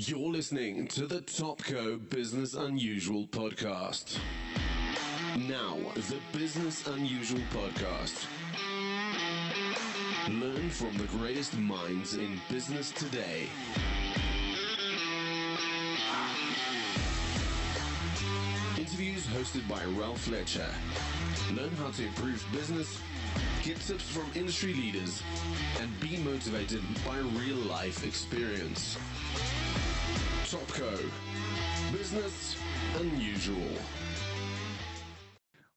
You're listening to the Topco Business Unusual podcast. Now, the Business Unusual podcast. Learn from the greatest minds in business today. Interviews hosted by Ralf Fletcher. Learn how to improve business, get tips from industry leaders, and be motivated by real-life experience. Topco Business Unusual.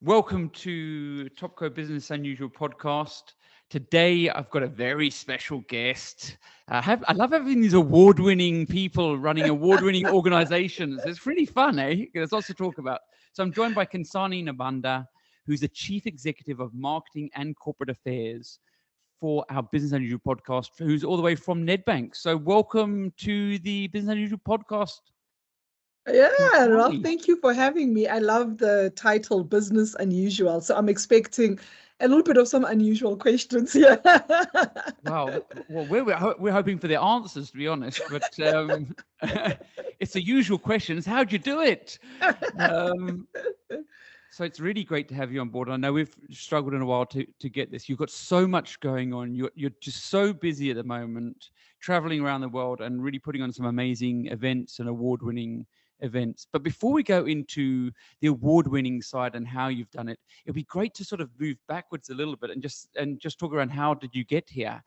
Welcome to Topco Business Unusual podcast. Today, I've got a very special guest. I love having these award-winning people running award-winning organizations. It's really fun, eh? There's lots to talk about. So I'm joined by Khensani Nabanda, who's the Chief Executive of Marketing and Corporate Affairs for our Business Unusual podcast, who's all the way from Nedbank. So welcome to the Business Unusual podcast. Yeah, Ralf, thank you for having me. I love the title Business Unusual. So I'm expecting a little bit of some unusual questions here. Wow. Well, we're hoping for the answers, to be honest. But it's the usual questions. How'd you do it? So it's really great to have you on board. I know we've struggled in a while to get this. You've got so much going on. You're just so busy at the moment, traveling around the world and really putting on some amazing events and award-winning events. But before we go into the award-winning side and how you've done it, it'd be great to sort of move backwards a little bit and just talk around how did you get here,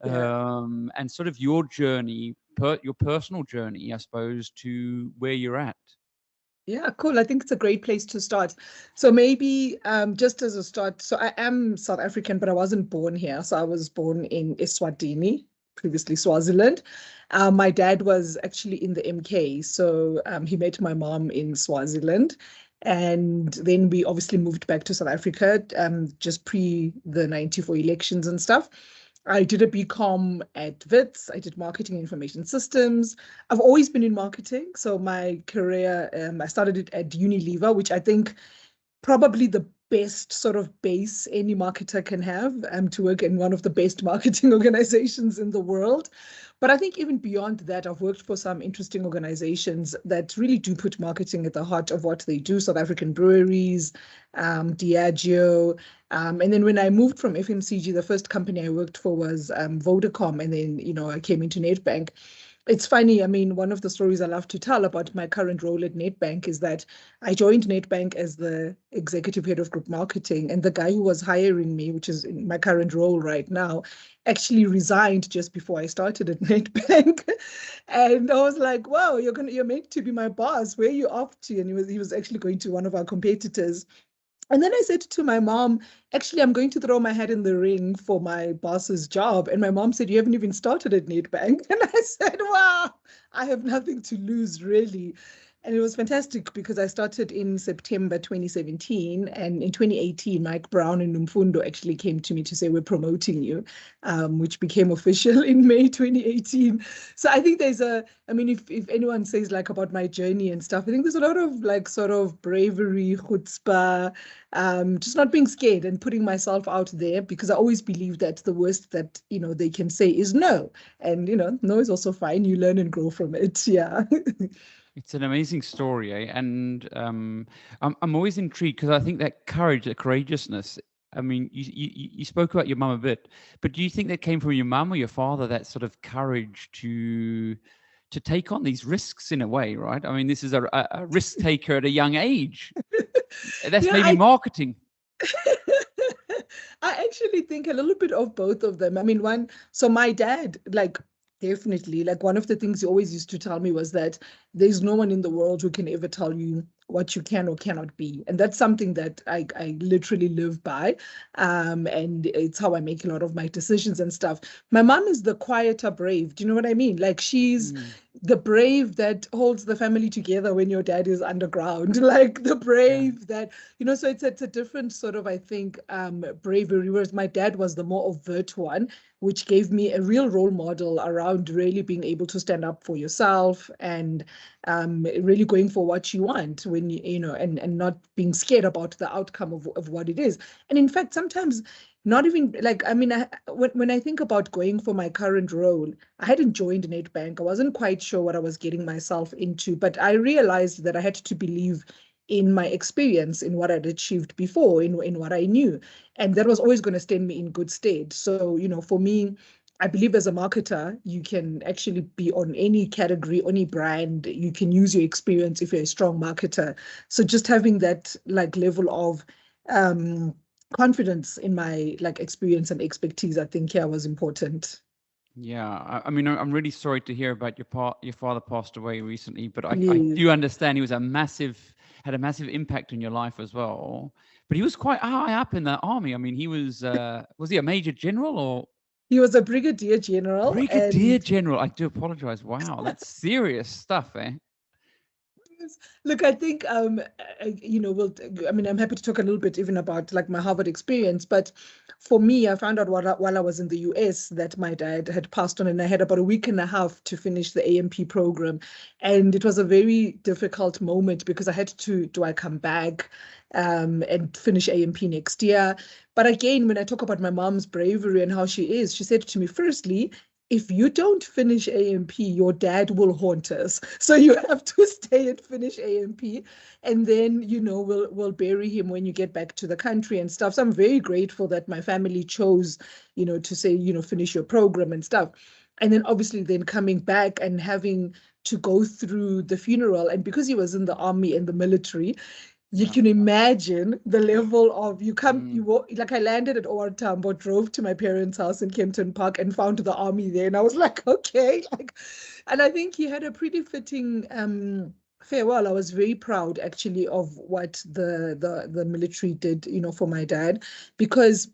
and sort of your journey, your personal journey, I suppose, to where you're at. Yeah, cool. I think it's a great place to start. So maybe just as a start, so I am South African, but I wasn't born here. So I was born in Eswatini, previously Swaziland. My dad was actually in the MK. So he met my mom in Swaziland. And then we obviously moved back to South Africa just pre the 94 elections and stuff. I did a BCom at WITS. I did marketing information systems. I've always been in marketing. So my career, I started it at Unilever, which I think probably the best sort of base any marketer can have, to work in one of the best marketing organizations in the world. But I think even beyond that, I've worked for some interesting organizations that really do put marketing at the heart of what they do. South African breweries, Diageo. And then when I moved from FMCG, the first company I worked for was Vodacom. And then, I came into Nedbank. It's funny, I mean, one of the stories I love to tell about my current role at Nedbank is that I joined Nedbank as the executive head of group marketing, and the guy who was hiring me, which is in my current role right now, actually resigned just before I started at Nedbank. And I was like, wow, you're meant to be my boss. Where are you off to? And he was actually going to one of our competitors. And then I said to my mom, actually, I'm going to throw my hat in the ring for my boss's job. And my mom said, you haven't even started at Nedbank. And I said, wow, I have nothing to lose, really. And it was fantastic because I started in September 2017. And in 2018, Mike Brown and Numfundo actually came to me to say, we're promoting you, which became official in May 2018. So I think if anyone says like about my journey and stuff, I think there's a lot of like sort of bravery, chutzpah, just not being scared and putting myself out there, because I always believe that the worst that, they can say is no. And, no is also fine. You learn and grow from it. Yeah. It's an amazing story, eh? And I'm always intrigued because I think that courage, that courageousness. I mean, you spoke about your mum a bit, but do you think that came from your mum or your father? That sort of courage to take on these risks in a way, right? I mean, this is a risk taker at a young age. That's maybe marketing. I actually think a little bit of both of them. I mean, so my dad, definitely, one of the things he always used to tell me was that there's no one in the world who can ever tell you what you can or cannot be. And that's something that I literally live by. And it's how I make a lot of my decisions and stuff. My mom is the quieter brave. Do you know what I mean? She's the brave that holds the family together when your dad is underground, the brave that, so it's a different sort of, I think, bravery, whereas my dad was the more overt one, which gave me a real role model around really being able to stand up for yourself and really going for what you want when and not being scared about the outcome of what it is. And in fact, sometimes not even like, I mean, when I think about going for my current role, I hadn't joined Nedbank. I wasn't quite sure what I was getting myself into, but I realized that I had to believe in my experience, in what I'd achieved before, in what I knew. And that was always going to stand me in good stead. So, for me, I believe as a marketer, you can actually be on any category, any brand. You can use your experience if you're a strong marketer. So just having that like level of confidence in my like experience and expertise, I think was important. Yeah, I mean, I'm really sorry to hear about your father passed away recently, but I Yes. do understand he was had a massive impact on your life as well. But he was quite high up in the army. I mean, he was he a major general or He was a brigadier general, brigadier and general? I do apologize. Wow, that's serious stuff, eh? look, I think I mean, I'm happy to talk a little bit even about like my Harvard experience, but for me, I found out while I was in the US that my dad had passed on, and I had about a week and a half to finish the AMP program, and it was a very difficult moment because I had to do I come back and finish AMP next year. But again, when I talk about my mom's bravery and how she is, she said to me, firstly, if you don't finish AMP, your dad will haunt us. So you have to stay and finish AMP, and then we'll bury him when you get back to the country and stuff. So I'm very grateful that my family chose, to say, finish your program and stuff. And then obviously then coming back and having to go through the funeral, and because he was in the army and the military, you can imagine the level of like I landed at OR Tambo, drove to my parents' house in Kempton Park and found the army there. And I was like, okay, and I think he had a pretty fitting farewell. I was very proud actually of what the military did, for my dad, because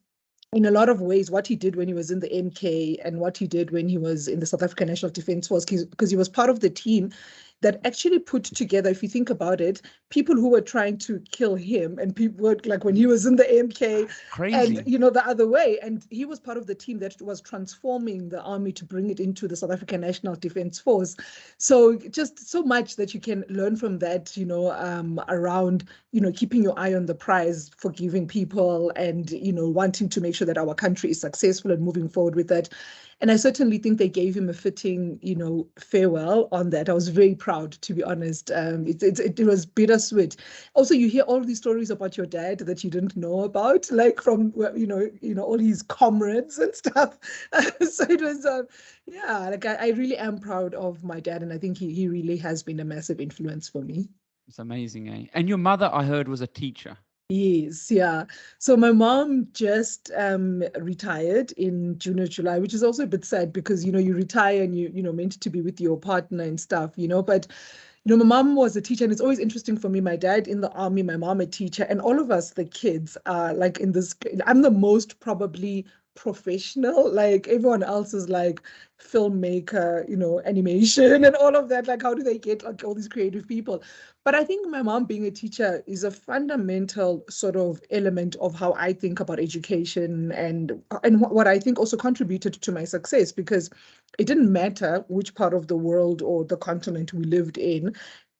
in a lot of ways, what he did when he was in the MK and what he did when he was in the South African National Defence Force, because he was part of the team that actually put together, if you think about it, people who were trying to kill him, and people were like when he was in the MK, Crazy. and the other way, and he was part of the team that was transforming the army to bring it into the South African National Defence Force. So just so much that you can learn from that, around keeping your eye on the prize, forgiving people, and wanting to make sure that our country is successful and moving forward with that. And I certainly think they gave him a fitting, farewell on that. I was very proud, to be honest. It was bittersweet. Also, you hear all these stories about your dad that you didn't know about, like from all his comrades and stuff. So it was, like I really am proud of my dad, and I think he really has been a massive influence for me. It's amazing, eh? And your mother, I heard, was a teacher. Yes, yeah. So my mom just retired in June or July, which is also a bit sad because you retire and you meant to be with your partner and stuff, but my mom was a teacher, and it's always interesting for me. My dad in the army, my mom a teacher, and all of us, the kids, are like in this. I'm the most probably professional. Like everyone else is like filmmaker, animation and all of that. Like, how do they get like all these creative people? But I think my mom being a teacher is a fundamental sort of element of how I think about education, and what I think also contributed to my success, because it didn't matter which part of the world or the continent we lived in.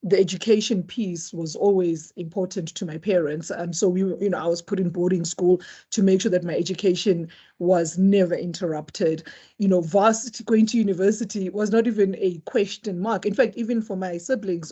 The education piece was always important to my parents. So I was put in boarding school to make sure that my education was never interrupted. Varsity, going to university was not even a question mark. In fact, even for my siblings,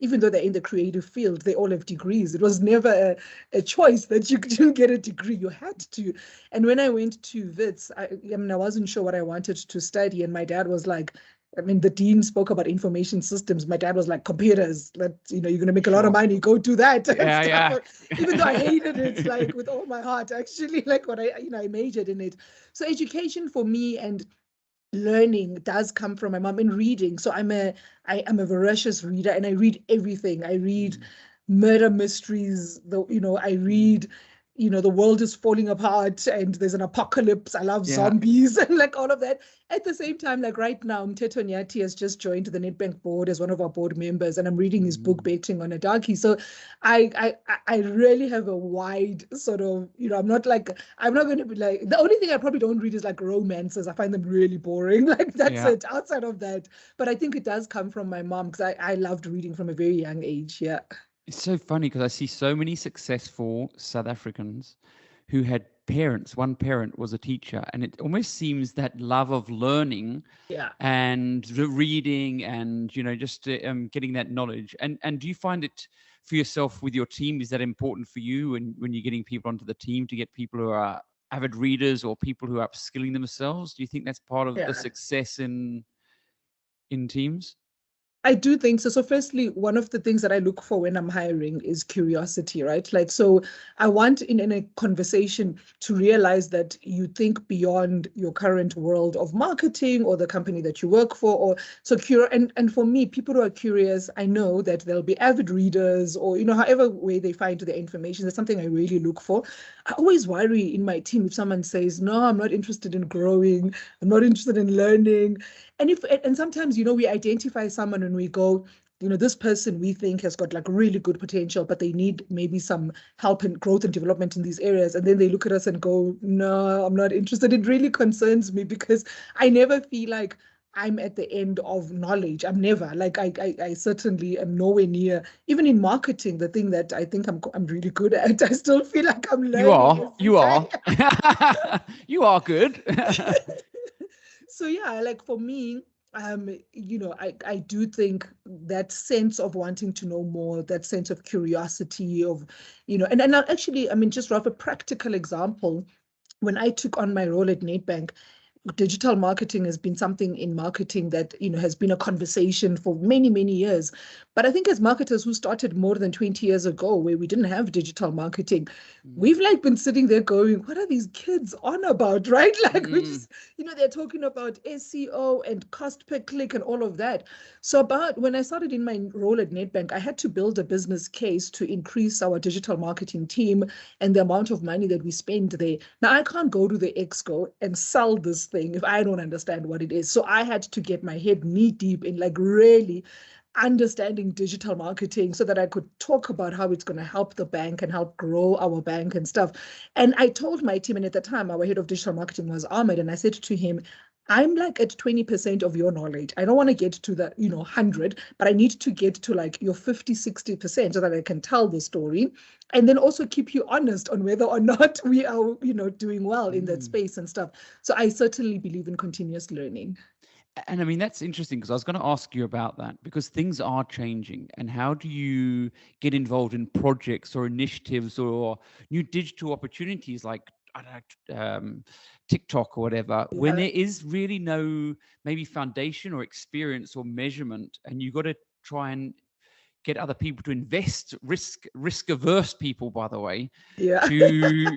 even though they're in the creative field, they all have degrees. It was never a choice that you didn't get a degree. You had to. And when I went to Wits, I wasn't sure what I wanted to study. And my dad was like, the dean spoke about information systems. My dad was like, computers, you're going to make a lot of money, go do that. Yeah. Even though I hated it, like with all my heart, actually, like what I majored in it. So education for me and learning does come from my mom, and reading. So I am a voracious reader, and I read everything. I read murder mysteries, I read the world is falling apart and there's an apocalypse. I love zombies and like all of that. At the same time, like right now, Mteto Nyati has just joined the Nedbank board as one of our board members, and I'm reading his book, Betting on a Darkie. So I really have a wide sort of, I'm not going to be like, the only thing I probably don't read is like romances. I find them really boring. Like that's it. Outside of that, but I think it does come from my mom, because I loved reading from a very young age. Yeah. It's so funny because I see so many successful South Africans who had parents. One parent was a teacher, and it almost seems that love of learning and the reading and, just getting that knowledge. And do you find it for yourself with your team? Is that important for you when you're getting people onto the team, to get people who are avid readers or people who are upskilling themselves? Do you think that's part of the success in teams? I do think so. So firstly, one of the things that I look for when I'm hiring is curiosity, right? Like, so I want in a conversation to realize that you think beyond your current world of marketing or the company that you work for, or so and for me, people who are curious, I know that they'll be avid readers, or, however way they find the information. That's something I really look for. I always worry in my team if someone says, no, I'm not interested in growing, I'm not interested in learning. And sometimes, we identify someone and we go, this person we think has got like really good potential, but they need maybe some help in growth and development in these areas. And then they look at us and go, no, I'm not interested. It really concerns me because I never feel like I'm at the end of knowledge. I'm never, like, I certainly am nowhere near, even in marketing, the thing that I think I'm really good at, I still feel like I'm learning. You are you are good. So yeah, like for me, I do think that sense of wanting to know more, that sense of curiosity of, and actually, just Ralf, a practical example, when I took on my role at Nedbank, digital marketing has been something in marketing that, has been a conversation for many, many years. But I think as marketers who started more than 20 years ago, where we didn't have digital marketing, we've like been sitting there going, what are these kids on about, right? Like we just, they're talking about SEO and cost per click and all of that. So when I started in my role at Nedbank, I had to build a business case to increase our digital marketing team and the amount of money that we spend there. Now, I can't go to the Exco and sell this thing if I don't understand what it is. So I had to get my head knee deep in like really understanding digital marketing so that I could talk about how it's going to help the bank and help grow our bank and stuff. And I told my team, and at the time our head of digital marketing was Ahmed, and I said to him, I'm like at 20% of your knowledge. I don't want to get to the 100, but I need to get to like your 50, 60% so that I can tell the story. And then also keep you honest on whether or not we are, doing well in that space and stuff. So I certainly believe in continuous learning. And that's interesting, because I was going to ask you about that, because things are changing. And how do you get involved in projects or initiatives or new digital opportunities like TikTok or whatever, when there is really no maybe foundation or experience or measurement, and you've got to try and get other people to invest, risk averse people, by the way, to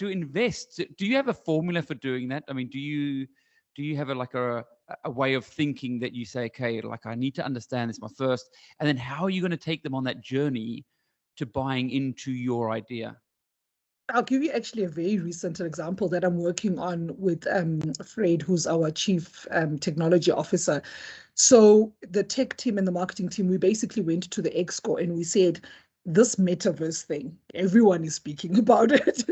invest. Do you have a formula for doing that? Do you have a way of thinking that you say, okay, like I need to understand this, my first, and then how are you going to take them on that journey to buying into your idea? I'll give you actually a very recent example that I'm working on with Fred, who's our chief technology officer. So the tech team and the marketing team, we basically went to the Exco and we said, this metaverse thing, everyone is speaking about it.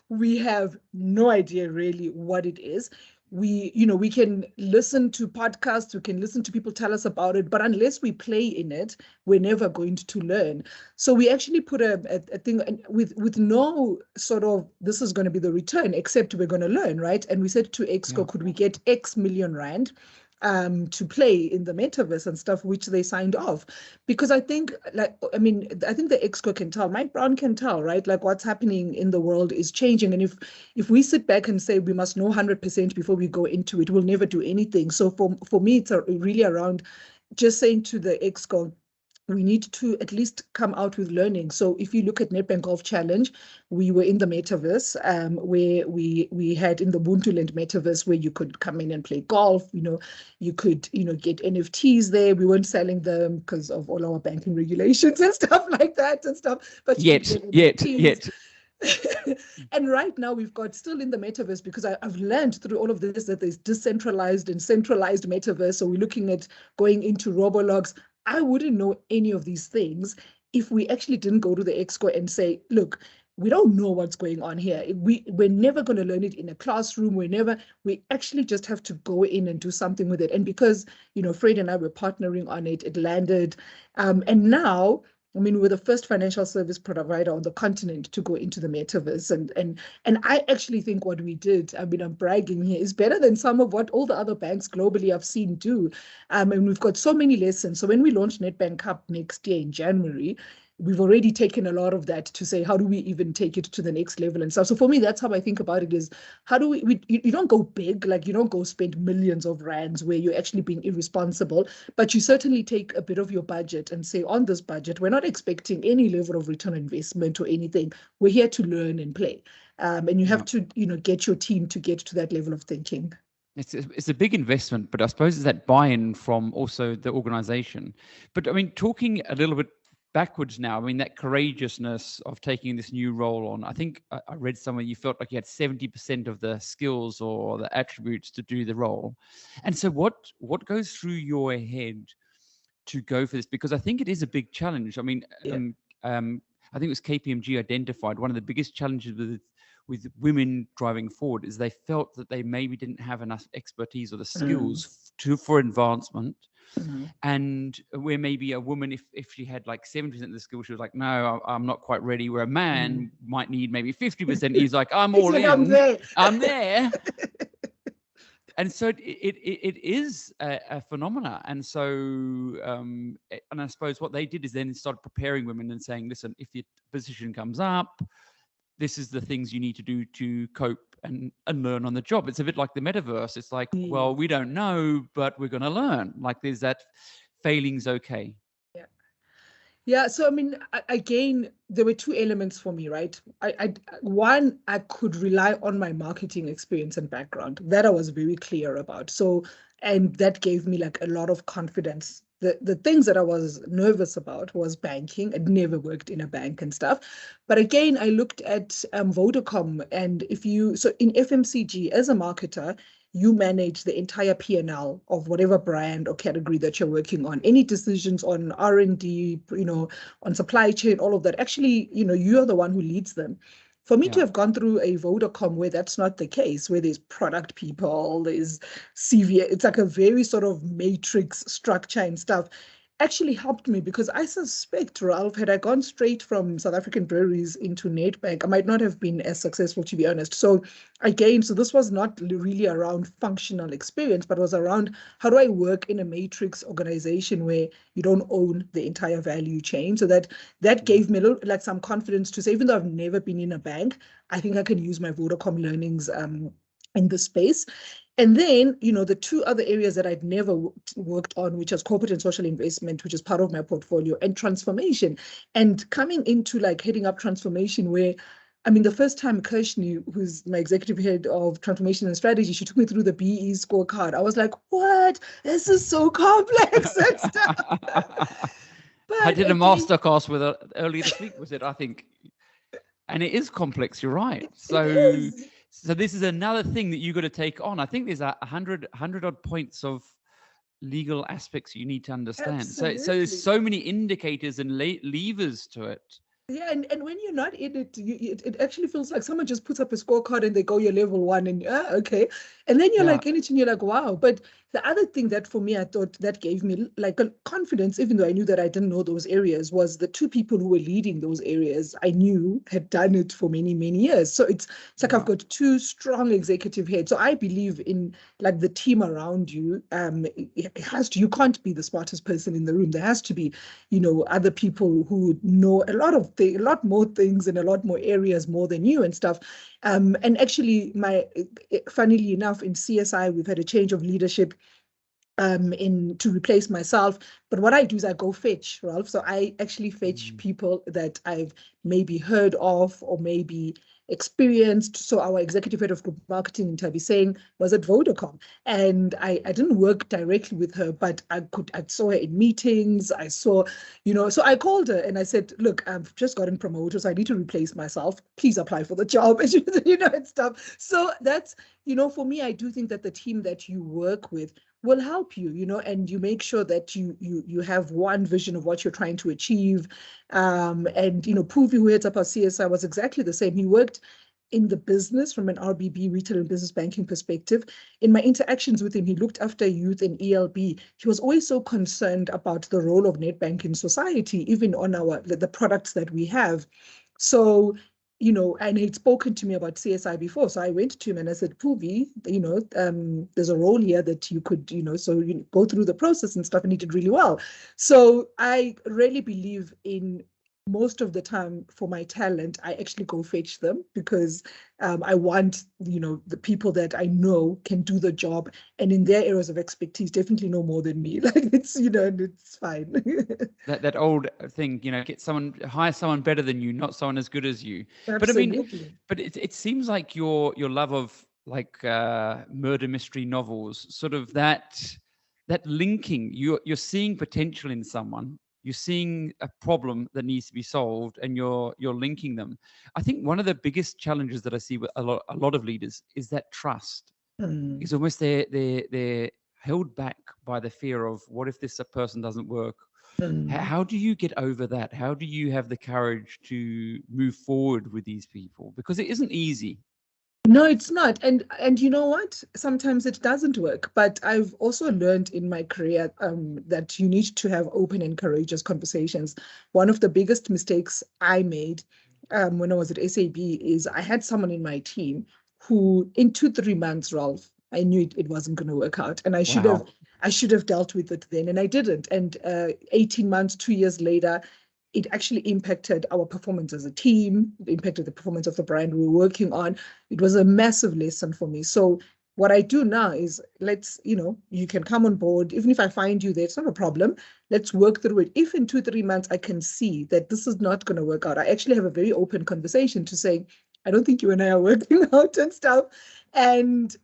We have no idea really what it is. We can listen to podcasts, we can listen to people tell us about it, but unless we play in it, we're never going to learn. So we actually put a thing with no sort of, this is going to be the return, except we're going to learn, right? And we said to Exco, could we get X million rand to play in the metaverse and stuff, which they signed off. Because I think the Exco can tell, Mike Brown can tell, right? Like what's happening in the world is changing. And if we sit back and say we must know 100% before we go into it, we'll never do anything. So for me, it's really around just saying to the Exco, we need to at least come out with learning. So if you look at Nedbank Golf Challenge, we were in the metaverse where we had in the Ubuntu metaverse where you could come in and play golf. You could get NFTs there. We weren't selling them because of all our banking regulations and stuff like that and stuff. But yet. And right now we've got still in the metaverse, because I've learned through all of this that there's decentralized and centralized metaverse. So we're looking at going into Robologs. I wouldn't know any of these things if we actually didn't go to the Exco and say, look, we don't know what's going on here. We're never going to learn it in a classroom. We actually just have to go in and do something with it. And because, Fred and I were partnering on it, it landed. And now I mean, we're the first financial service provider on the continent to go into the metaverse. And I actually think what we did, I mean, I'm bragging here, is better than some of what all the other banks globally I've seen do. And we've got so many lessons. So when we launch Nedbank Cup next year in January, we've already taken a lot of that to say, how do we even take it to the next level and stuff? So for me, that's how I think about it is, how do you don't go big, like you don't go spend millions of rands where you're actually being irresponsible, but you certainly take a bit of your budget and say, on this budget, we're not expecting any level of return on investment or anything. We're here to learn and play. And you have to, get your team to get to that level of thinking. It's a big investment, but I suppose it's that buy-in from also the organization. But I mean, talking a little bit backwards now, I mean, that courageousness of taking this new role on, I think I read somewhere you felt like you had 70% of the skills or the attributes to do the role. And so what goes through your head to go for this? Because I think it is a big challenge. I mean, I think it was KPMG identified one of the biggest challenges with women driving forward is they felt that they maybe didn't have enough expertise or the skills for advancement. Mm-hmm. And where maybe a woman, if she had like 70% of the skills, she was like, no, I'm not quite ready. Where a man might need maybe 50%. He's like, I'm all in. I'm there. And so it is a phenomena. And so, and I suppose what they did is then start preparing women and saying, listen, if your position comes up, this is the things you need to do to cope and learn on the job. It's a bit like the metaverse. It's like, well, we don't know, but we're going to learn. Like there's that failing's okay. Yeah. So, I mean, again, there were two elements for me, right? One, I could rely on my marketing experience and background that I was very clear about. So, and that gave me like a lot of confidence. The things that I was nervous about was banking. I'd never worked in a bank and stuff. But again, I looked at Vodacom, and so in FMCG, as a marketer, you manage the entire P&L of whatever brand or category that you're working on. Any decisions on R&D, on supply chain, all of that. Actually, you're the one who leads them. For me to have gone through a Vodacom where that's not the case, where there's product people, there's CV, it's like a very sort of matrix structure and stuff, actually helped me, because I suspect, Ralf, had I gone straight from South African breweries into Nedbank, I might not have been as successful, to be honest. So again, this was not really around functional experience, but was around how do I work in a matrix organization where you don't own the entire value chain. So that gave me a little, like, some confidence to say, even though I've never been in a bank, I think I can use my Vodacom learnings in the space. And then, the two other areas that I'd never worked on, which is corporate and social investment, which is part of my portfolio, and transformation. And coming into like heading up transformation, where, I mean, the first time Kirshni, who's my executive head of transformation and strategy, she took me through the BE scorecard. I was like, what? This is so complex and stuff. But I did a masterclass with her earlier this week, was it? I think. And it is complex, you're right. So this is another thing that you got to take on. I think there's 100 odd points of legal aspects you need to understand. Absolutely. So there's so many indicators and levers to it. Yeah, and when you're not in it, it actually feels like someone just puts up a scorecard and they go, you're level 1, and okay. And then you're like in it and you're like, wow. But the other thing that for me, I thought that gave me like a confidence, even though I knew that I didn't know those areas, was the two people who were leading those areas I knew had done it for many, many years. So it's like I've got two strong executive heads. So I believe in like the team around you. It has to, you can't be the smartest person in the room. There has to be, other people who know a lot more things in a lot more areas more than you and stuff. And actually, funnily enough, in CSI, we've had a change of leadership to replace myself. But what I do is I go fetch, Ralf. So I actually fetch people that I've maybe heard of or maybe experienced. So our executive head of group marketing in Tabi saying was at Vodacom, and I didn't work directly with her, but I saw her in meetings. I saw, so I called her and I said, look, I've just gotten promoted, so I need to replace myself. Please apply for the job, and stuff. So that's, for me, I do think that the team that you work with will help you, and you make sure that you have one vision of what you're trying to achieve. And, Puvi, who heads up our CSI, was exactly the same. He worked in the business from an RBB, retail and business banking perspective. In my interactions with him, he looked after youth in ELB. He was always so concerned about the role of net bank in society, even on the products that we have. So, and he'd spoken to me about CSI before. So I went to him and I said, Puvi, there's a role here that you could, so you go through the process and stuff, and he did really well. So I really believe in most of the time for my talent, I actually go fetch them because I want, the people that I know can do the job and in their areas of expertise definitely know more than me. Like it's, and it's fine. that old thing, hire someone better than you, not someone as good as you. Absolutely. But it seems like your love of like murder mystery novels, sort of that linking, you're seeing potential in someone. You're seeing a problem that needs to be solved, and you're linking them. I think one of the biggest challenges that I see with a lot of leaders is that trust. It's almost they're held back by the fear of what if this person doesn't work. How do you get over that? How do you have the courage to move forward with these people? Because it isn't easy. No, it's not. And you know what? Sometimes it doesn't work. But I've also learned in my career that you need to have open and courageous conversations. One of the biggest mistakes I made when I was at SAB is I had someone in my team who in 2-3 months, Ralph, I knew it wasn't going to work out. And I should have dealt with it then. And I didn't. And 18 months, 2 years later, it actually impacted our performance as a team. It impacted the performance of the brand we were working on. It was a massive lesson for me. So what I do now is you can come on board. Even if I find you there, it's not a problem. Let's work through it. If in 2-3 months I can see that this is not going to work out, I actually have a very open conversation to say, I don't think you and I are working out and stuff. And,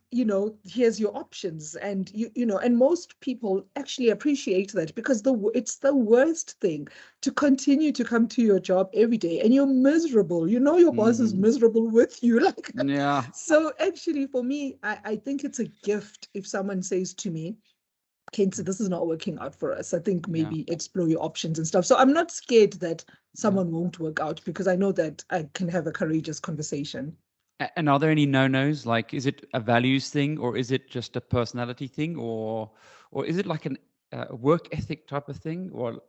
here's your options. And, and most people actually appreciate that because it's the worst thing to continue to come to your job every day and you're miserable. Your boss is miserable with you. Yeah. So actually, for me, I think it's a gift if someone says to me, Khensani, this is not working out for us. I think maybe explore your options and stuff. So I'm not scared that someone won't work out because I know that I can have a courageous conversation. And are there any no-nos? Like, is it a values thing, or is it just a personality thing, or is it like a work ethic type of thing, or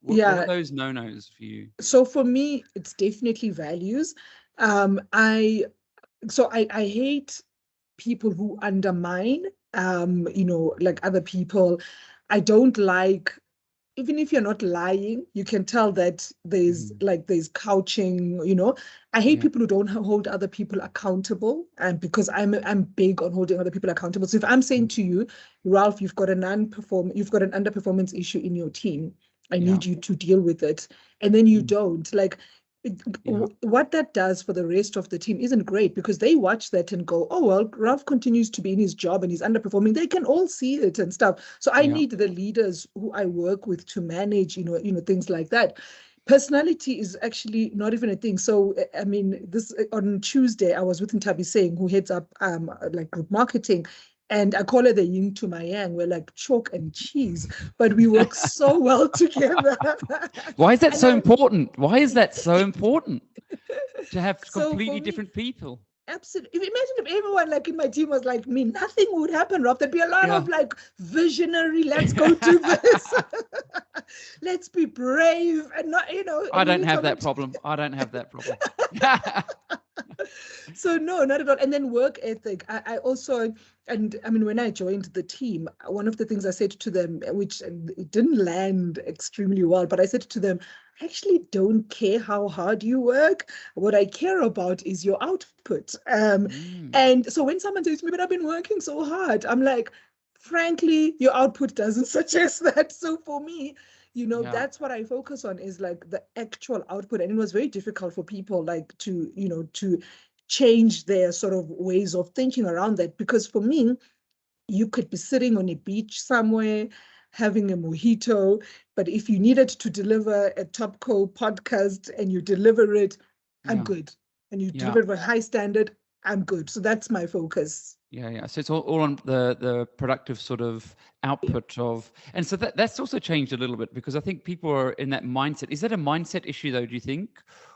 what are those no-nos for you? So for me, it's definitely values. I hate people who undermine, like other people. I don't like, even if you're not lying, you can tell that there's couching, I hate people who don't hold other people accountable. And because I'm big on holding other people accountable. So if I'm saying to you, Ralph, you've got an underperformance issue in your team, I need you to deal with it. And then you don't, what that does for the rest of the team isn't great because they watch that and go, oh, well, Ralph continues to be in his job and he's underperforming. They can all see it and stuff. So I need the leaders who I work with to manage, things like that. Personality is actually not even a thing. So, I mean, this on Tuesday, I was with Ntabi Singh, who heads up group marketing. And I call her the yin to my yang. We're like chalk and cheese, but we work so well together. Why is that so important? Why is that so important to have completely different people? Absolutely. Imagine if everyone in my team was like me, nothing would happen, Rob. There'd be a lot of visionary, let's go do this. Let's be brave and not, I don't have that problem. I don't have that problem. So no, not at all. And then work ethic. I also, and I mean, when I joined the team, one of the things I said to them, which it didn't land extremely well, but I said to them, I actually don't care how hard you work. What I care about is your output. And so when someone says to me, but I've been working so hard, I'm like, frankly, your output doesn't suggest that. So for me, that's what I focus on is the actual output. And it was very difficult for people to change their sort of ways of thinking around that. Because for me, you could be sitting on a beach somewhere, having a mojito, but if you needed to deliver a Topco podcast and you deliver it, I'm good. And you deliver it with high standard, I'm good. So that's my focus. Yeah. So it's all on the productive sort of output of, and so that's also changed a little bit, because I think people are in that mindset. Is that a mindset issue though, do you think?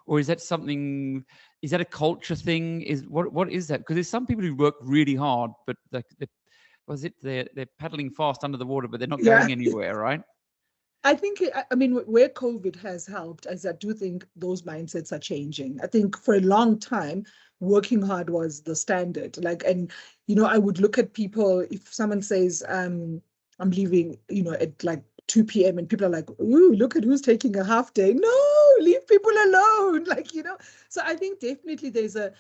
Or is that something, is that a culture thing? What is that? Because there's some people who work really hard, but they're paddling fast under the water, but they're not Yeah. going anywhere, right? I think, I mean, where COVID has helped is I do think those mindsets are changing. I think for a long time, working hard was the standard. Like, and, I would look at people, if someone says, I'm leaving, at like 2 p.m. and people are like, ooh, look at who's taking a half day. No, leave people alone. Like, so I think definitely there's a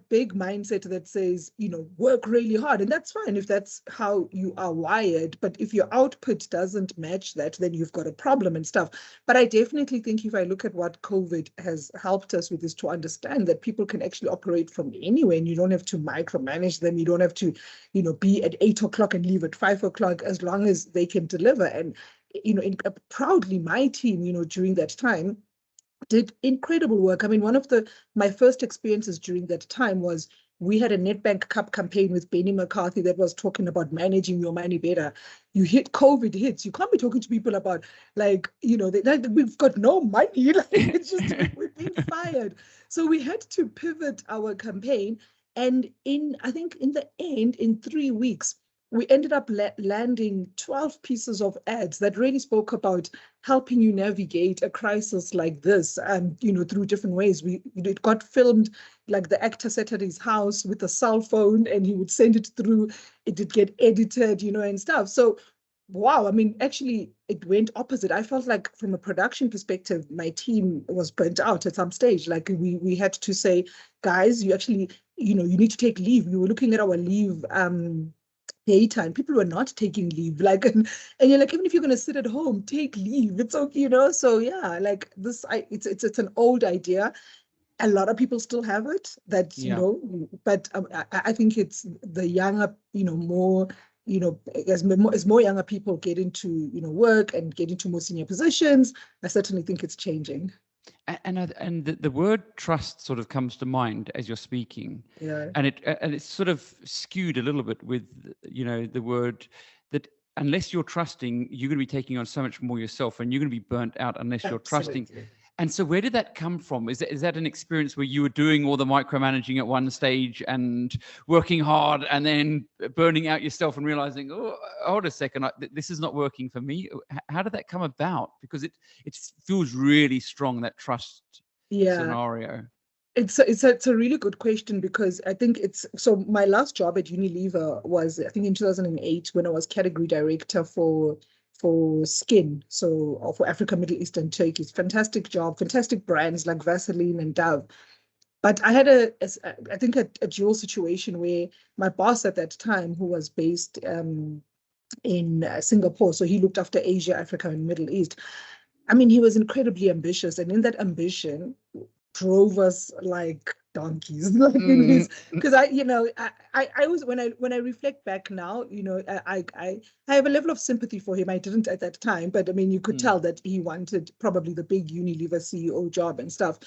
big mindset that says, work really hard. And that's fine if that's how you are wired. But if your output doesn't match that, then you've got a problem and stuff. But I definitely think if I look at what COVID has helped us with, is to understand that people can actually operate from anywhere, and you don't have to micromanage them. You don't have to, be at 8 o'clock and leave at 5 o'clock, as long as they can deliver. And, proudly, my team, during that time, did incredible work. I mean, one of my first experiences during that time was we had a Nedbank Cup campaign with Benny McCarthy that was talking about managing your money better. COVID hits. You can't be talking to people about we've got no money. Like, it's just we've been fired. So we had to pivot our campaign, and I think in the end, in 3 weeks, we ended up landing 12 pieces of ads that really spoke about helping you navigate a crisis like this, through different ways. It got filmed, like the actor sat at his house with a cell phone and he would send it through. It did get edited, and stuff. So, wow, I mean, actually, it went opposite. I felt like from a production perspective, my team was burnt out at some stage. Like we had to say, guys, you actually, you need to take leave. We were looking at our leave daytime. People were not taking leave, like, and you're like, even if you're going to sit at home, take leave. It's okay, So yeah, like this, it's an old idea. A lot of people still have it. That but I think it's the younger, more, as more younger people get into work and get into more senior positions, I certainly think it's changing. And the word trust sort of comes to mind as you're speaking, and it's sort of skewed a little bit with the word that unless you're trusting, you're going to be taking on so much more yourself, and you're going to be burnt out unless you're trusting. And so where did that come from? Is that an experience where you were doing all the micromanaging at one stage and working hard, and then burning out yourself and realizing, oh, hold a second, this is not working for me? How did that come about? Because it feels really strong, that trust scenario. It's a really good question, because I think so my last job at Unilever was, I think, in 2008, when I was category director for skin, so for Africa, Middle East, and Turkey. It's a fantastic job, fantastic brands like Vaseline and Dove. But I had I think a dual situation where my boss at that time, who was based in Singapore, so he looked after Asia, Africa, and Middle East. I mean, he was incredibly ambitious, and in that ambition, drove us like donkeys. Because I was, when I reflect back now, I have a level of sympathy for him. I didn't at that time, but I mean, you could tell that he wanted probably the big Unilever CEO job and stuff.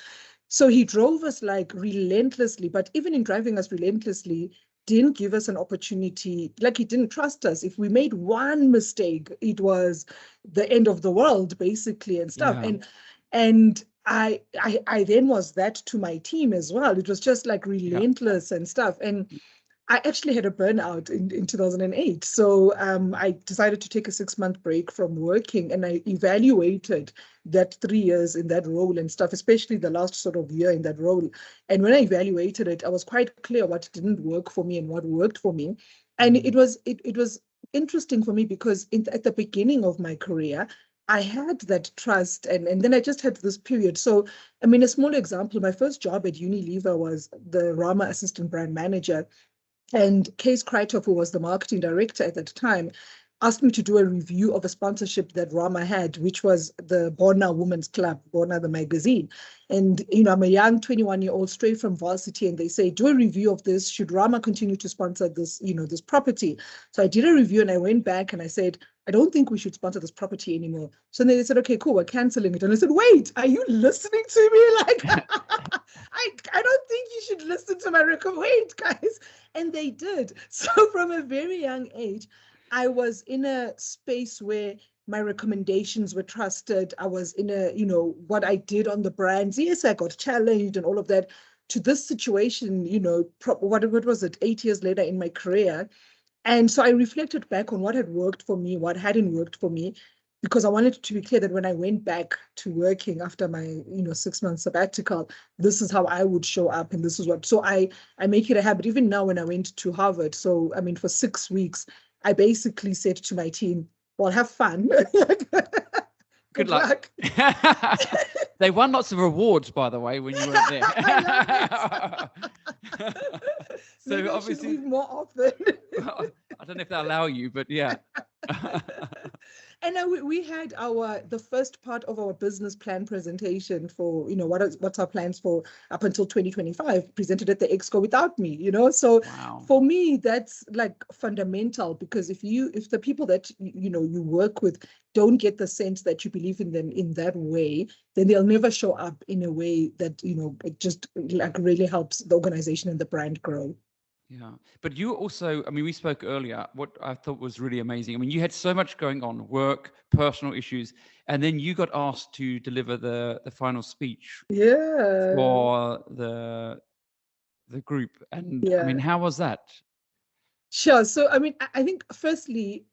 So he drove us like relentlessly, but even in driving us relentlessly, didn't give us an opportunity. Like, he didn't trust us. If we made one mistake, it was the end of the world, basically, and stuff. And I then was that to my team as well. It was just like relentless and stuff. And I actually had a burnout in 2008. So I decided to take a 6-month break from working, and I evaluated that 3 years in that role and stuff, especially the last sort of year in that role. And when I evaluated it, I was quite clear what didn't work for me and what worked for me. And it was interesting for me, because at the beginning of my career, I had that trust, and then I just had this period. So, I mean, a small example, my first job at Unilever was the Rama assistant brand manager. And Kees Kruithof, who was the marketing director at that time, asked me to do a review of a sponsorship that Rama had, which was the Bona Women's Club, Bona the magazine. And, I'm a young 21-year-old straight from varsity, and they say, do a review of this. Should Rama continue to sponsor this, this property? So I did a review, and I went back and I said, I don't think we should sponsor this property anymore. So then they said, okay, cool, we're canceling it. And I said, wait, are you listening to me? Like, I don't think you should listen to my recommendation. Wait, guys. And they did. So from a very young age, I was in a space where my recommendations were trusted. I was in a, what I did on the brands. Yes, I got challenged and all of that. To this situation, what was it, 8 years later in my career. And so I reflected back on what had worked for me, what hadn't worked for me, because I wanted to be clear that when I went back to working after my 6-month sabbatical, this is how I would show up, and this is what. So I make it a habit. Even now, when I went to Harvard, so I mean, for 6 weeks, I basically said to my team, "Well, have fun." Good luck. They won lots of awards, by the way, when you weren't there. So maybe obviously I should leave more often. I don't know if they'll allow you, but yeah. And we had the first part of our business plan presentation for, what's our plans for up until 2025 presented at the Exco without me, So wow. For me, that's like fundamental, because if the people that, you work with don't get the sense that you believe in them in that way, then they'll never show up in a way that, it just like really helps the organization and the brand grow. Yeah, but you also, I mean, we spoke earlier, what I thought was really amazing. I mean, you had so much going on, work, personal issues, and then you got asked to deliver the final speech for the group. And I mean, how was that? Sure. So, I mean, I think firstly,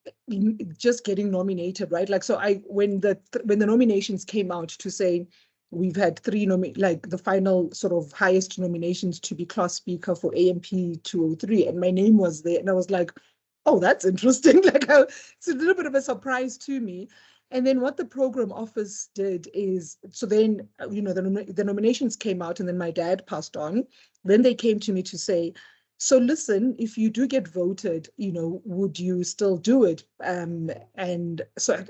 just getting nominated, right? Like, so when the nominations came out to say, we've had 3 the final sort of highest nominations to be class speaker for AMP 203, and my name was there, and I was like, oh, that's interesting. Like, it's a little bit of a surprise to me. And then what the program office did is, so then the nominations came out, and then my dad passed on. Then they came to me to say, so listen, if you do get voted, would you still do it? And so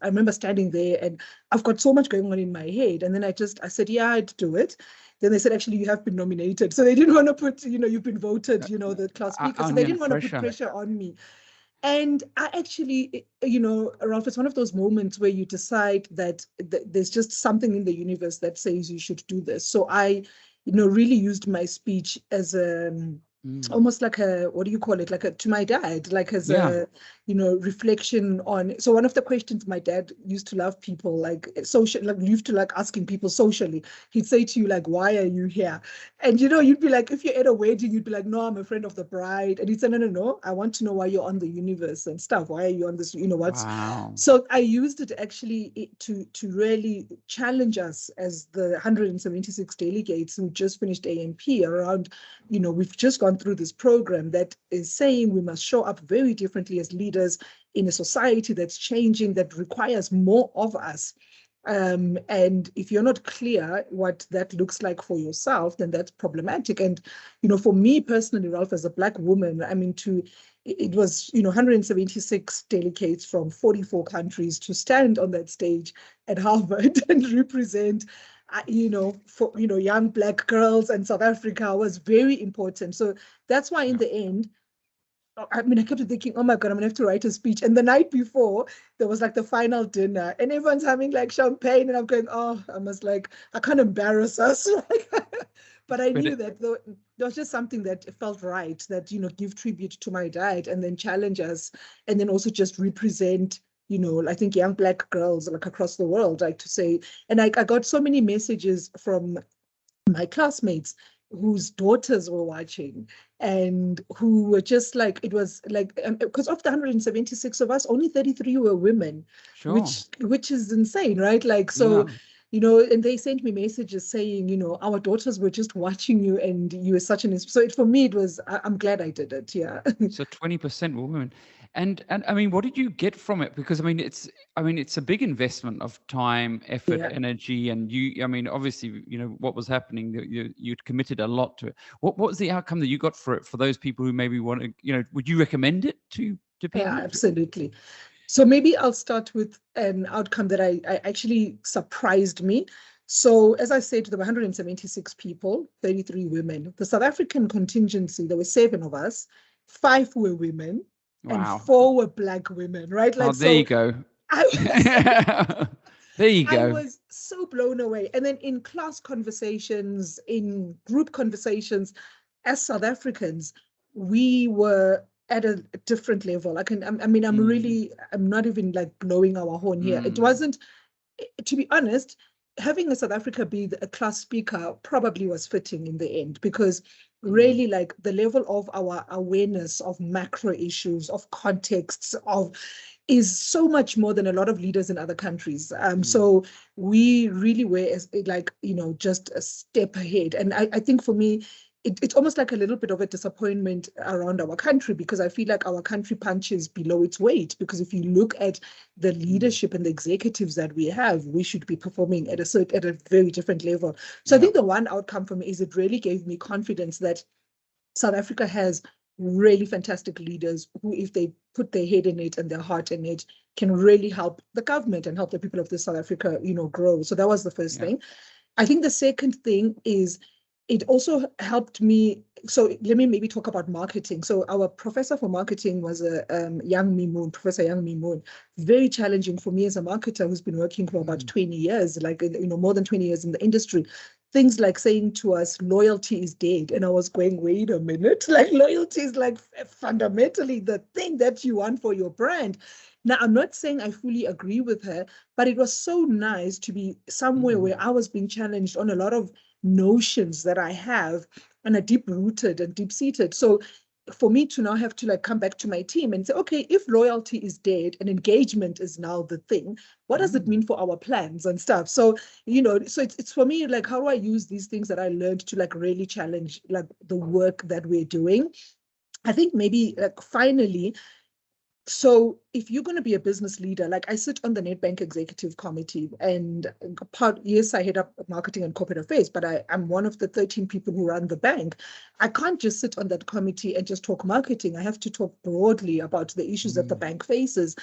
I remember standing there, and I've got so much going on in my head. And then I said, yeah, I'd do it. Then they said, actually, you have been nominated. So they didn't want to put, you've been voted, the class speaker. So they didn't want to put pressure on me. And I actually, Ralf, it's one of those moments where you decide that there's just something in the universe that says you should do this. So I, really used my speech as almost like what do you call it? Like to my dad, like as a, reflection on. So one of the questions my dad used to love people, like social, like used to like asking people socially. He'd say to you, like, why are you here? And, you'd be like, if you're at a wedding, you'd be like, no, I'm a friend of the bride. And he'd say, no, I want to know why you're on the universe and stuff. Why are you on this, what's. Wow. So I used it actually to really challenge us as the 176 delegates who just finished AMP around, we've just gone through this program that is saying we must show up very differently as leaders in a society that's changing, that requires more of us. And if you're not clear what that looks like for yourself, then that's problematic. And, for me personally, Ralf, as a Black woman, I mean, it was, 176 delegates from 44 countries to stand on that stage at Harvard and represent for, young Black girls and South Africa was very important. So that's why in the end, I mean, I kept thinking, oh my God, I'm gonna have to write a speech. And the night before, there was like the final dinner and everyone's having like champagne and I'm going, oh, I can't embarrass us. But I knew that there was just something that felt right, that, give tribute to my dad and then challenge us and then also just represent, I think young Black girls like across the world, like to say, and I got so many messages from my classmates whose daughters were watching and who were just like, it was like, because of the 176 of us, only 33 were women, sure. which is insane, right? Like, so, and they sent me messages saying, our daughters were just watching you and you were such an, so for me, it was, I'm glad I did it. Yeah. So 20% were women. And I mean, what did you get from it? Because I mean, it's a big investment of time, effort, energy, and obviously, what was happening, you'd committed a lot to it. What was the outcome that you got for it, for those people who maybe want to, would you recommend it to people? Yeah, absolutely. So maybe I'll start with an outcome that I actually surprised me. So as I said, there were 176 people, 33 women. The South African contingency, there were 7 of us, 5 were women. and Wow. 4 were Black women, right? Oh, Like, there you so go. I There you I go. was so blown away. And then in class conversations, in group conversations, as South Africans, we were at a different level. I mean, I'm not even like blowing our horn here. It wasn't, to be honest, having a South Africa be a class speaker probably was fitting in the end, because really, like, the level of our awareness of macro issues, of contexts, of is so much more than a lot of leaders in other countries. So we really were, as like, just a step ahead. And I think for me, it's almost like a little bit of a disappointment around our country, because I feel like our country punches below its weight. Because if you look at the leadership and the executives that we have, we should be performing at a very different level. So I think the one outcome for me is it really gave me confidence that South Africa has really fantastic leaders who, if they put their head in it and their heart in it, can really help the government and help the people of the South Africa, grow. So that was the first thing. I think the second thing is it also helped me. So let me maybe talk about marketing. So our professor for marketing was a Professor Young Moon. Very challenging for me as a marketer who's been working for about 20 years, like, more than 20 years in the industry. Things like saying to us, loyalty is dead. And I was going, wait a minute, like, loyalty is like fundamentally the thing that you want for your brand. Now, I'm not saying I fully agree with her, but it was so nice to be somewhere where I was being challenged on a lot of notions that I have and are deep-rooted and deep-seated. So for me to now have to like come back to my team and say, okay, if loyalty is dead and engagement is now the thing, what does it mean for our plans and stuff? So, so it's for me, like, how do I use these things that I learned to like really challenge like the work that we're doing? I think maybe like finally, so if you're going to be a business leader, like I sit on the Nedbank Executive Committee, and yes, I head up marketing and corporate affairs, but I'm one of the 13 people who run the bank. I can't just sit on that committee and just talk marketing. I have to talk broadly about the issues that the bank faces.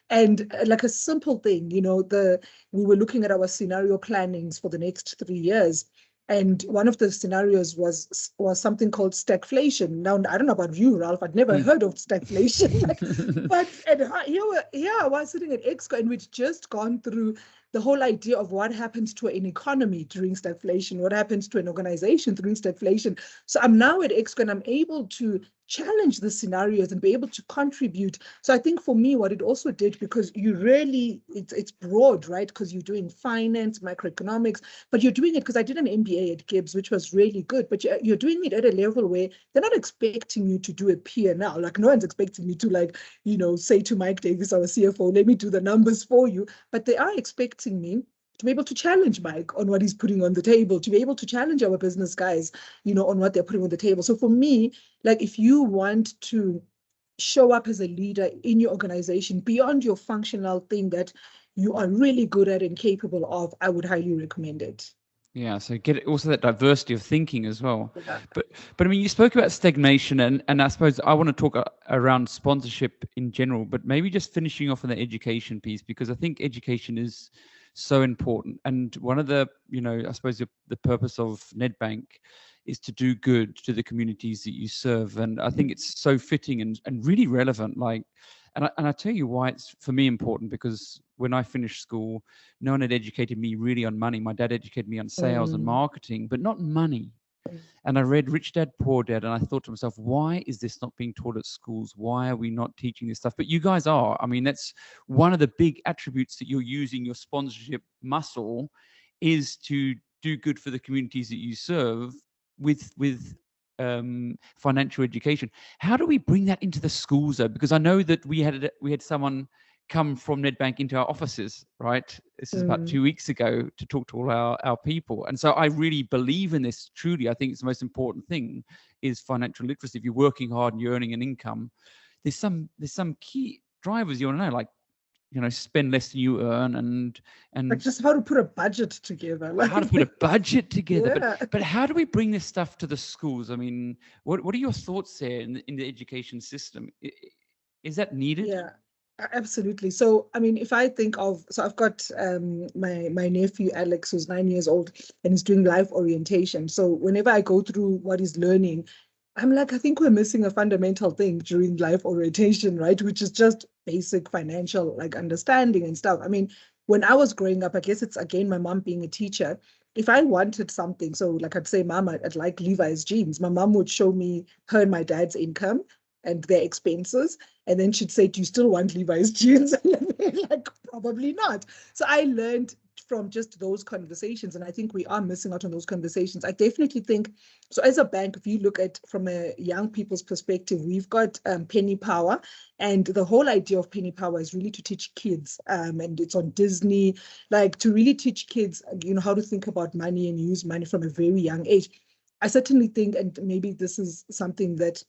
And like a simple thing, we were looking at our scenario plannings for the next 3 years. And one of the scenarios was something called stagflation. Now, I don't know about you, Ralph. I'd never heard of stagflation. But here I was sitting at Exco, and we'd just gone through the whole idea of what happens to an economy during stagflation, what happens to an organization during stagflation. So I'm now at Exco, and I'm able to challenge the scenarios and be able to contribute. So I think for me, what it also did, because it's broad, right? Because you're doing finance, macroeconomics, but you're doing it, because I did an MBA at Gibbs, which was really good, but you're doing it at a level where they're not expecting you to do a P&L. Like, no one's expecting you to, like, say to Mike Davis, our CFO, let me do the numbers for you. But they are expecting me to be able to challenge Mike on what he's putting on the table, to be able to challenge our business guys, on what they're putting on the table. So for me, like, if you want to show up as a leader in your organization beyond your functional thing that you are really good at and capable of, I would highly recommend it. Yeah, so get also that diversity of thinking as well. Yeah. But I mean, you spoke about stagnation, and I suppose I want to talk around sponsorship in general, but maybe just finishing off on the education piece, because I think education is so important. And one of the, I suppose the purpose of Nedbank is to do good to the communities that you serve. And I think it's so fitting and really relevant. Like, and I tell you why it's for me important, because when I finished school, no one had educated me really on money. My dad educated me on sales and marketing, but not money. And I read Rich Dad, Poor Dad, and I thought to myself, why is this not being taught at schools? Why are we not teaching this stuff? But you guys are. I mean, that's one of the big attributes that you're using your sponsorship muscle, is to do good for the communities that you serve with financial education. How do we bring that into the schools, though? Because I know that we had someone come from Nedbank into our offices, right? This is about 2 weeks ago, to talk to all our people. And so I really believe in this, truly. I think it's the most important thing is financial literacy. If you're working hard and you're earning an income, there's some key drivers you want to know, like, spend less than you earn, and like just how to put a budget together. Like, how to put a budget together. Yeah. But how do we bring this stuff to the schools? I mean, what are your thoughts there in the education system? Is that needed? Yeah. Absolutely. So, I mean, if I think of, so I've got my nephew, Alex, who's 9 years old and is doing life orientation. So whenever I go through what he's learning, I'm like, I think we're missing a fundamental thing during life orientation, right? Which is just basic financial like understanding and stuff. I mean, when I was growing up, I guess it's again my mom being a teacher. If I wanted something, so like I'd say, Mom, I'd like Levi's jeans. My mom would show me her and my dad's income and their expenses. And then she'd say, do you still want Levi's jeans? And I'd be like, probably not. So I learned from just those conversations. And I think we are missing out on those conversations. I definitely think, so as a bank, if you look at from a young people's perspective, we've got Penny Power. And the whole idea of Penny Power is really to teach kids, and it's on Disney, like to really teach kids, how to think about money and use money from a very young age. I certainly think, and maybe this is something that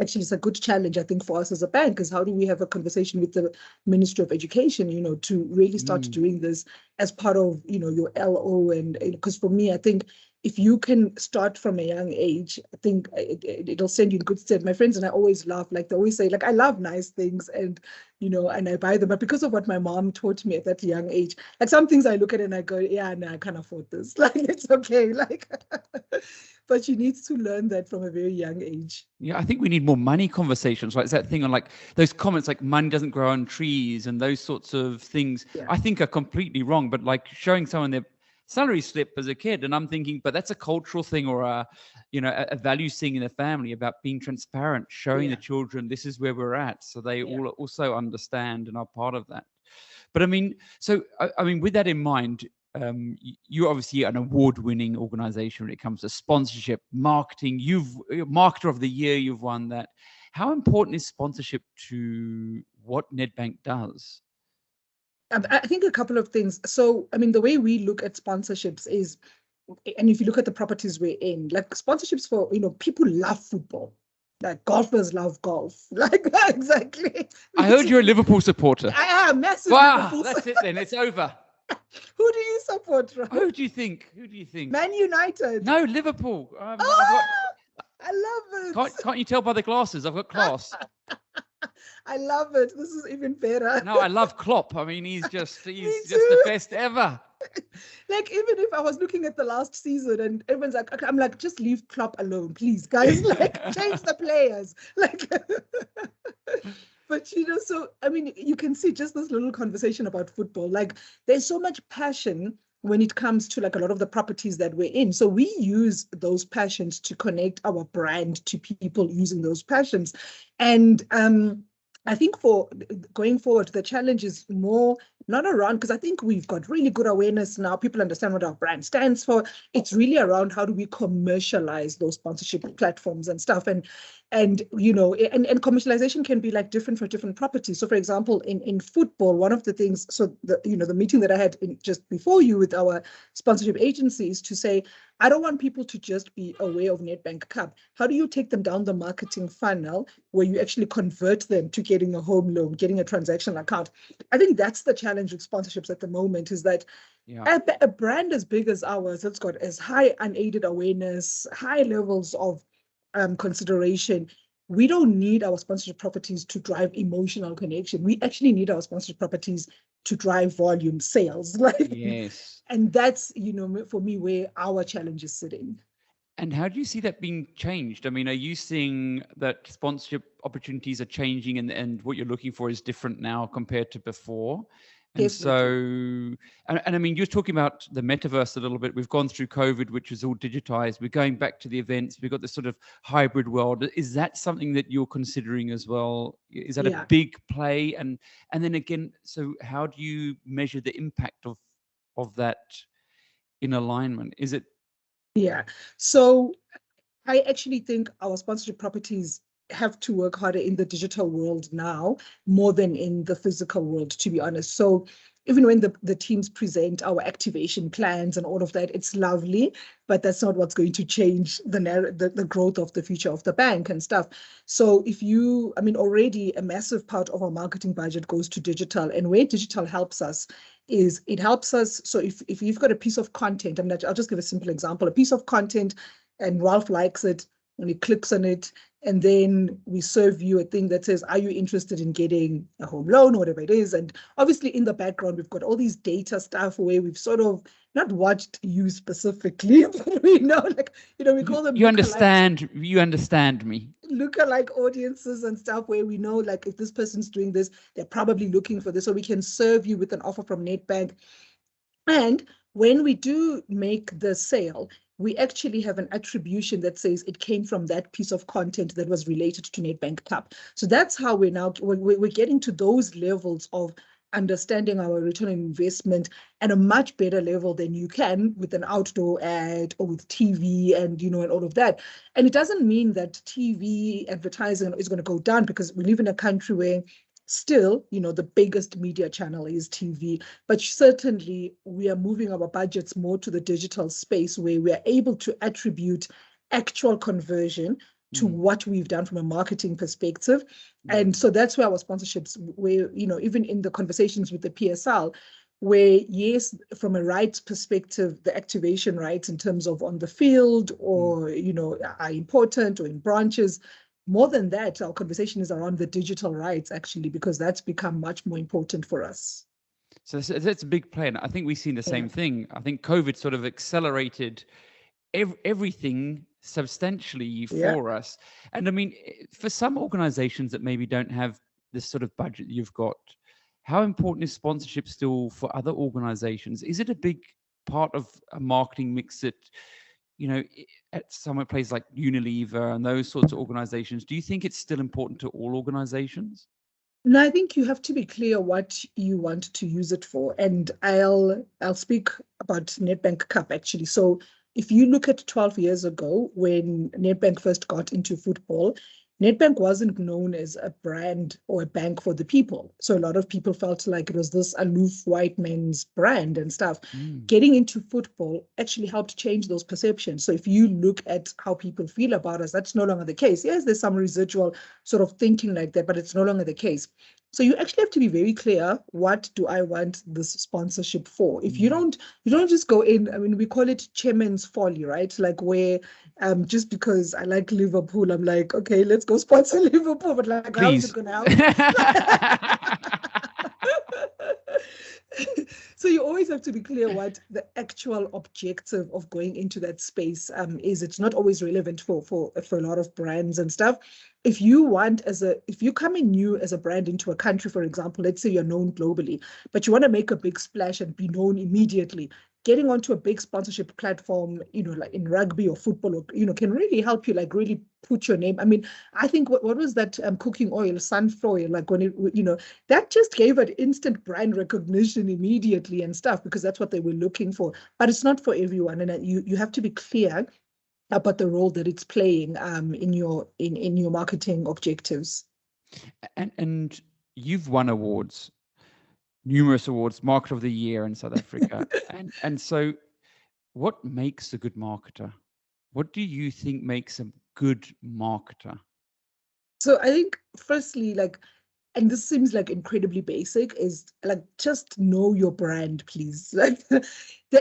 actually it's a good challenge, I think, for us as a bank, is how do we have a conversation with the Ministry of Education, to really start doing this as part of, your LO. And because for me, I think if you can start from a young age, I think it'll send you in good stead. My friends and I always laugh, like they always say, like, I love nice things and, and I buy them. But because of what my mom taught me at that young age, like some things I look at and I go, yeah, no, I can't afford this. Like, it's okay. Like, but she needs to learn that from a very young age. Yeah, I think we need more money conversations, right? It's that thing on like those comments like money doesn't grow on trees and those sorts of things, I think are completely wrong. But like showing someone their salary slip as a kid, and I'm thinking, but that's a cultural thing or a values thing in the family about being transparent, showing the children this is where we're at, so they all also understand and are part of that. But I mean, so I mean, with that in mind, you're obviously an award-winning organization when it comes to sponsorship, marketing. You've Marketer of the Year, you've won that. How important is sponsorship to what Nedbank does? I think a couple of things. So, I mean, the way we look at sponsorships is, and if you look at the properties we're in, like sponsorships for, people love football. Like golfers love golf. Like, exactly. I heard you're a Liverpool supporter. I am massive. Wow, that's it then. It's over. Who do you support, Ralf? Who do you think? Man United. No, Liverpool. I love it. Can't you tell by the glasses? I've got class. I love it. This is even better. No, I love Klopp. I mean, he's just the best ever. Like, even if I was looking at the last season and everyone's like, I'm like, just leave Klopp alone, please, guys. Like, change the players. Like, but so I mean, you can see just this little conversation about football. Like, there's so much passion when it comes to like a lot of the properties that we're in. So we use those passions to connect our brand to people using those passions. And I think for going forward, the challenge is more not around, because I think we've got really good awareness now. People understand what our brand stands for. It's really around how do we commercialize those sponsorship platforms and stuff. And commercialization can be like different for different properties. So for example, in football, one of the things, so the meeting that I had just before you with our sponsorship agencies to say, I don't want people to just be aware of Nedbank Cup. How do you take them down the marketing funnel where you actually convert them to getting a home loan, getting a transactional account? I think that's the challenge with sponsorships at the moment, is that a brand as big as ours, that's got as high unaided awareness, high levels of consideration. We don't need our sponsorship properties to drive emotional connection. We actually need our sponsorship properties to drive volume sales. Like, yes. And that's, for me, where our challenge is sitting. And how do you see that being changed? I mean, are you seeing that sponsorship opportunities are changing and what you're looking for is different now compared to before? And Definitely. and I mean, you're talking about the metaverse a little bit. We've gone through COVID, which is all digitized. We're going back to the events. We've got this sort of hybrid world. Is that something that you're considering as well? Is that a big play? And then again, so how do you measure the impact of that in alignment? Is it? Yeah. So I actually think our sponsorship properties have to work harder in the digital world now more than in the physical world, to be honest. So even when the teams present our activation plans and all of that, it's lovely, but that's not what's going to change the growth of the future of the bank and stuff. So already a massive part of our marketing budget goes to digital, and where digital helps us is it helps us. So if you've got a piece of content, I'll just give a simple example, a piece of content, and Ralf likes it, when he clicks on it, And then we serve you a thing that says, are you interested in getting a home loan or whatever it is? And obviously in the background, we've got all these data stuff where we've sort of not watched you specifically, but we know, like, we call them You understand me. lookalike audiences and stuff where we know, like, if this person's doing this, they're probably looking for this. So we can serve you with an offer from Nedbank. And when we do make the sale, we actually have an attribution that says it came from that piece of content that was related to Nedbank Cup. So that's how we're getting to those levels of understanding our return on investment at a much better level than you can with an outdoor ad or with TV and, and all of that. And it doesn't mean that TV advertising is going to go down, because we live in a country where still, the biggest media channel is TV, but certainly we are moving our budgets more to the digital space where we are able to attribute actual conversion to what we've done from a marketing perspective. And so that's where our sponsorships, where, even in the conversations with the PSL, where, yes, from a rights perspective, the activation rights in terms of on the field or, are important, or in branches. More than that, our conversation is around the digital rights, actually, because that's become much more important for us. So that's a big play. And I think we've seen the same thing. I think COVID sort of accelerated everything substantially for us. And I mean, for some organizations that maybe don't have this sort of budget you've got, how important is sponsorship still for other organizations? Is it a big part of a marketing mix that, at some place like Unilever and those sorts of organizations, do you think it's still important to all organizations? No, I think you have to be clear what you want to use it for. And I'll speak about Nedbank Cup, actually. So if you look at 12 years ago, when Nedbank first got into football, Nedbank wasn't known as a brand or a bank for the people. So a lot of people felt like it was this aloof white man's brand and stuff. Getting into football actually helped change those perceptions. So if you look at how people feel about us, that's no longer the case. Yes, there's some residual sort of thinking like that, but it's no longer the case. So you actually have to be very clear, what do I want this sponsorship for? If you don't just go in, I mean, we call it chairman's folly, right? Like where just because I like Liverpool, I'm like, okay, let's go sponsor Liverpool, but like, how is it going to help? So you always have to be clear what the actual objective of going into that space is. It's not always relevant for a lot of brands and stuff. If you come in new as a brand into a country, for example, let's say you're known globally, but you want to make a big splash and be known immediately, getting onto a big sponsorship platform, like in rugby or football, or, can really help you, like really put your name. I mean, I think what was that cooking oil, sunflower oil, like when it, that just gave it instant brand recognition immediately and stuff, because that's what they were looking for. But it's not for everyone. And you have to be clear about the role that it's playing in your marketing objectives. And you've won awards. Numerous awards, Marketer of the Year in South Africa. and so what makes a good marketer? What do you think makes a good marketer? So I think firstly, and this seems like incredibly basic, is like, just know your brand, please. Like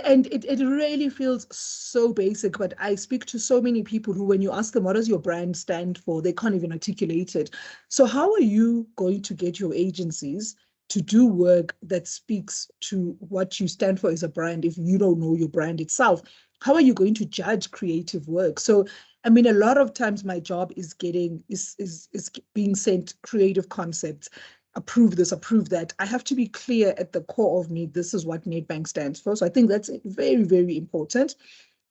and it really feels so basic, but I speak to so many people who, when you ask them, what does your brand stand for? They can't even articulate it. So how are you going to get your agencies to do work that speaks to what you stand for as a brand if you don't know your brand itself? How are you going to judge creative work? So, I mean, a lot of times my job is being sent creative concepts, approve this, approve that. I have to be clear at the core of me, this is what Nedbank stands for. So I think that's very, very important.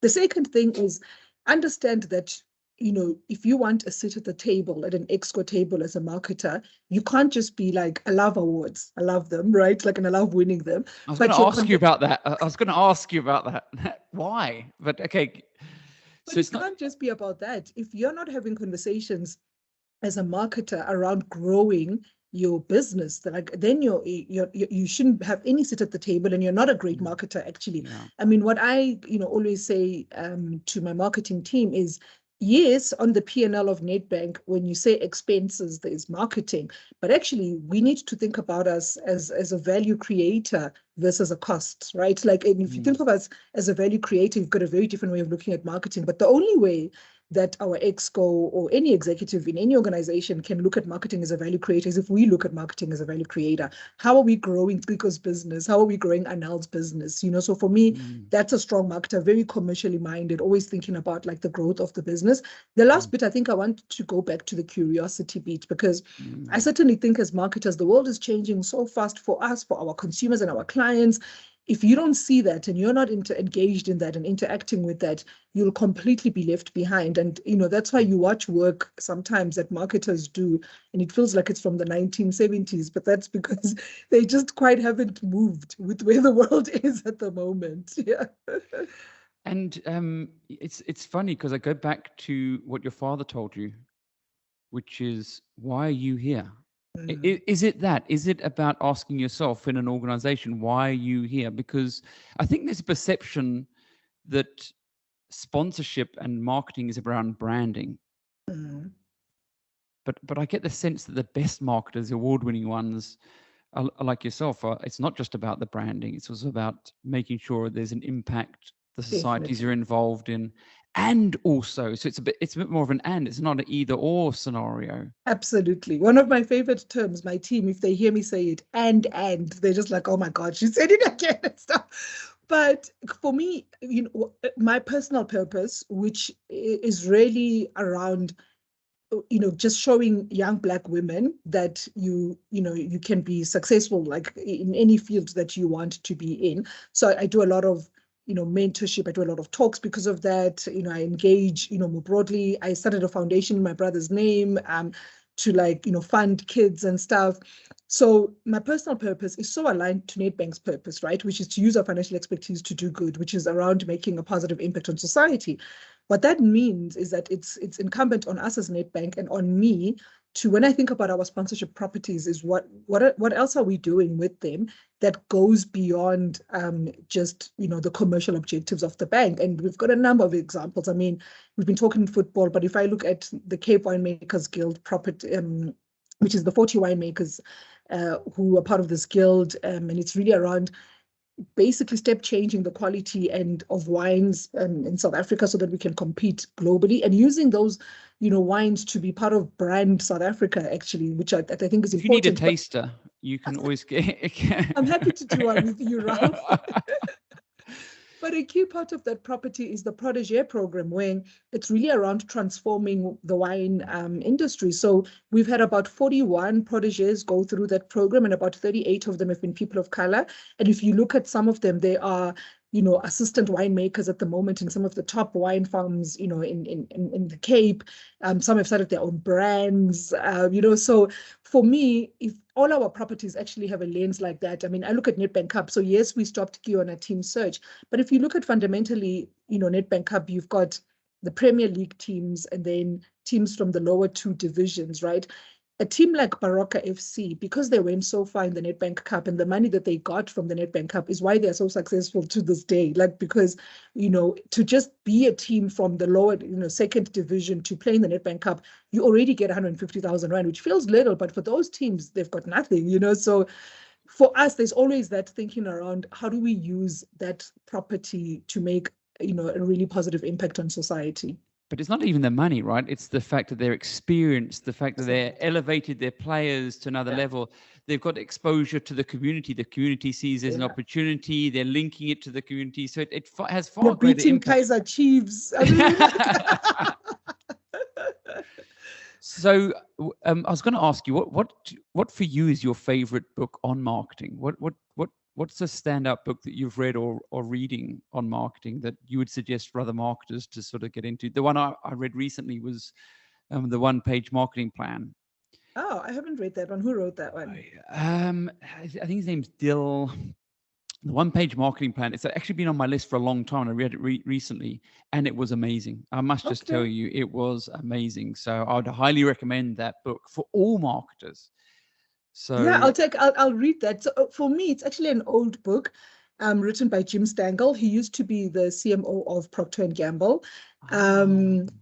The second thing is understand that, if you want a seat at the table, at an exco table as a marketer, you can't just be like, I love awards. I love them, right? Like, and I love winning them. I was going to ask you about that. Why? But okay. But so it can't just be about that. If you're not having conversations as a marketer around growing your business, then you shouldn't have any seat at the table, and you're not a great marketer, actually. Yeah. I mean, what I always say to my marketing team is, yes, on the P&L of Nedbank, when you say expenses, there's marketing, but actually we need to think about us as a value creator versus a cost, right? Like, and if you think of us as a value creator, you've got a very different way of looking at marketing. But the only way that our exco or any executive in any organization can look at marketing as a value creator is if we look at marketing as a value creator. How are we growing Topco's business? How are we growing Anel's business? So for me, that's a strong marketer, very commercially minded, always thinking about like the growth of the business. The last bit, I think I want to go back to the curiosity beat, because I certainly think as marketers, the world is changing so fast for us, for our consumers and our clients. If you don't see that and you're not engaged in that and interacting with that, you'll completely be left behind. And, that's why you watch work sometimes that marketers do, and it feels like it's from the 1970s, but that's because they just quite haven't moved with where the world is at the moment. Yeah. And it's funny because I go back to what your father told you, which is, why are you here? Is it that? Is it about asking yourself in an organization, why are you here? Because I think there's a perception that sponsorship and marketing is around branding. But I get the sense that the best marketers, award-winning ones, are like yourself, it's not just about the branding. It's also about making sure there's an impact, the societies you're involved in. And also, so it's a bit more of an and, it's not an either or scenario. Absolutely. One of my favorite terms, my team, if they hear me say it, and they're just like, oh my God, she said it again and stuff. But for me, my personal purpose, which is really around, just showing young Black women that you can be successful, like in any field that you want to be in. So I do a lot of mentorship. I do a lot of talks because of that. I engage, more broadly. I started a foundation in my brother's name to fund kids and stuff. So my personal purpose is so aligned to Nedbank's purpose, right? Which is to use our financial expertise to do good, which is around making a positive impact on society. What that means is that it's incumbent on us as Nedbank and on me to, when I think about our sponsorship properties, is what else are we doing with them that goes beyond just the commercial objectives of the bank. And we've got a number of examples. I mean, we've been talking football, but if I look at the Cape Winemakers Guild property, which is the 40 winemakers who are part of this guild, and it's really around basically step changing the quality and of wines in South Africa so that we can compete globally, and using those wines to be part of brand South Africa, actually, which I think is important. If you need a taster, you can always get. I'm happy to do one with you, Ralf. But a key part of that property is the Protégé program, where it's really around transforming the wine industry. So we've had about 41 protégés go through that program, and about 38 of them have been people of color. And if you look at some of them, they are assistant winemakers at the moment in some of the top wine farms, in the Cape. Some have started their own brands, So for me, if all our properties actually have a lens like that, I mean, I look at Nedbank Cup. So yes, we stopped Key on a team search, but if you look at fundamentally, Nedbank Cup, you've got the Premier League teams and then teams from the lower two divisions, right? A team like Baroka FC, because they went so far in the Nedbank Cup and the money that they got from the Nedbank Cup is why they're so successful to this day. Like, because, to just be a team from the lower, second division to play in the Nedbank Cup, you already get 150,000 rand, which feels little, but for those teams, they've got nothing, So for us, there's always that thinking around how do we use that property to make, a really positive impact on society. But it's not even the money, right? It's the fact that they're experienced, the fact that they're elevated their players to another level. They've got exposure to the community. The community sees there's an opportunity. They're linking it to the community. So it has far greater beating impact. Kaiser Chiefs. I mean, So I was going to ask you, what for you is your favorite book on marketing? What's a standout book that you've read or reading on marketing that you would suggest for other marketers to sort of get into? The one I read recently was the one-page marketing plan. Oh, I haven't read that one. Who wrote that one? I think his name's Dill. The one-page marketing plan. It's actually been on my list for a long time. I read it recently, and it was amazing. I must just tell you, it was amazing. So I would highly recommend that book for all marketers. So yeah, I'll read that. So for me, it's actually an old book written by Jim Stangl. He used to be the CMO of Procter & Gamble. I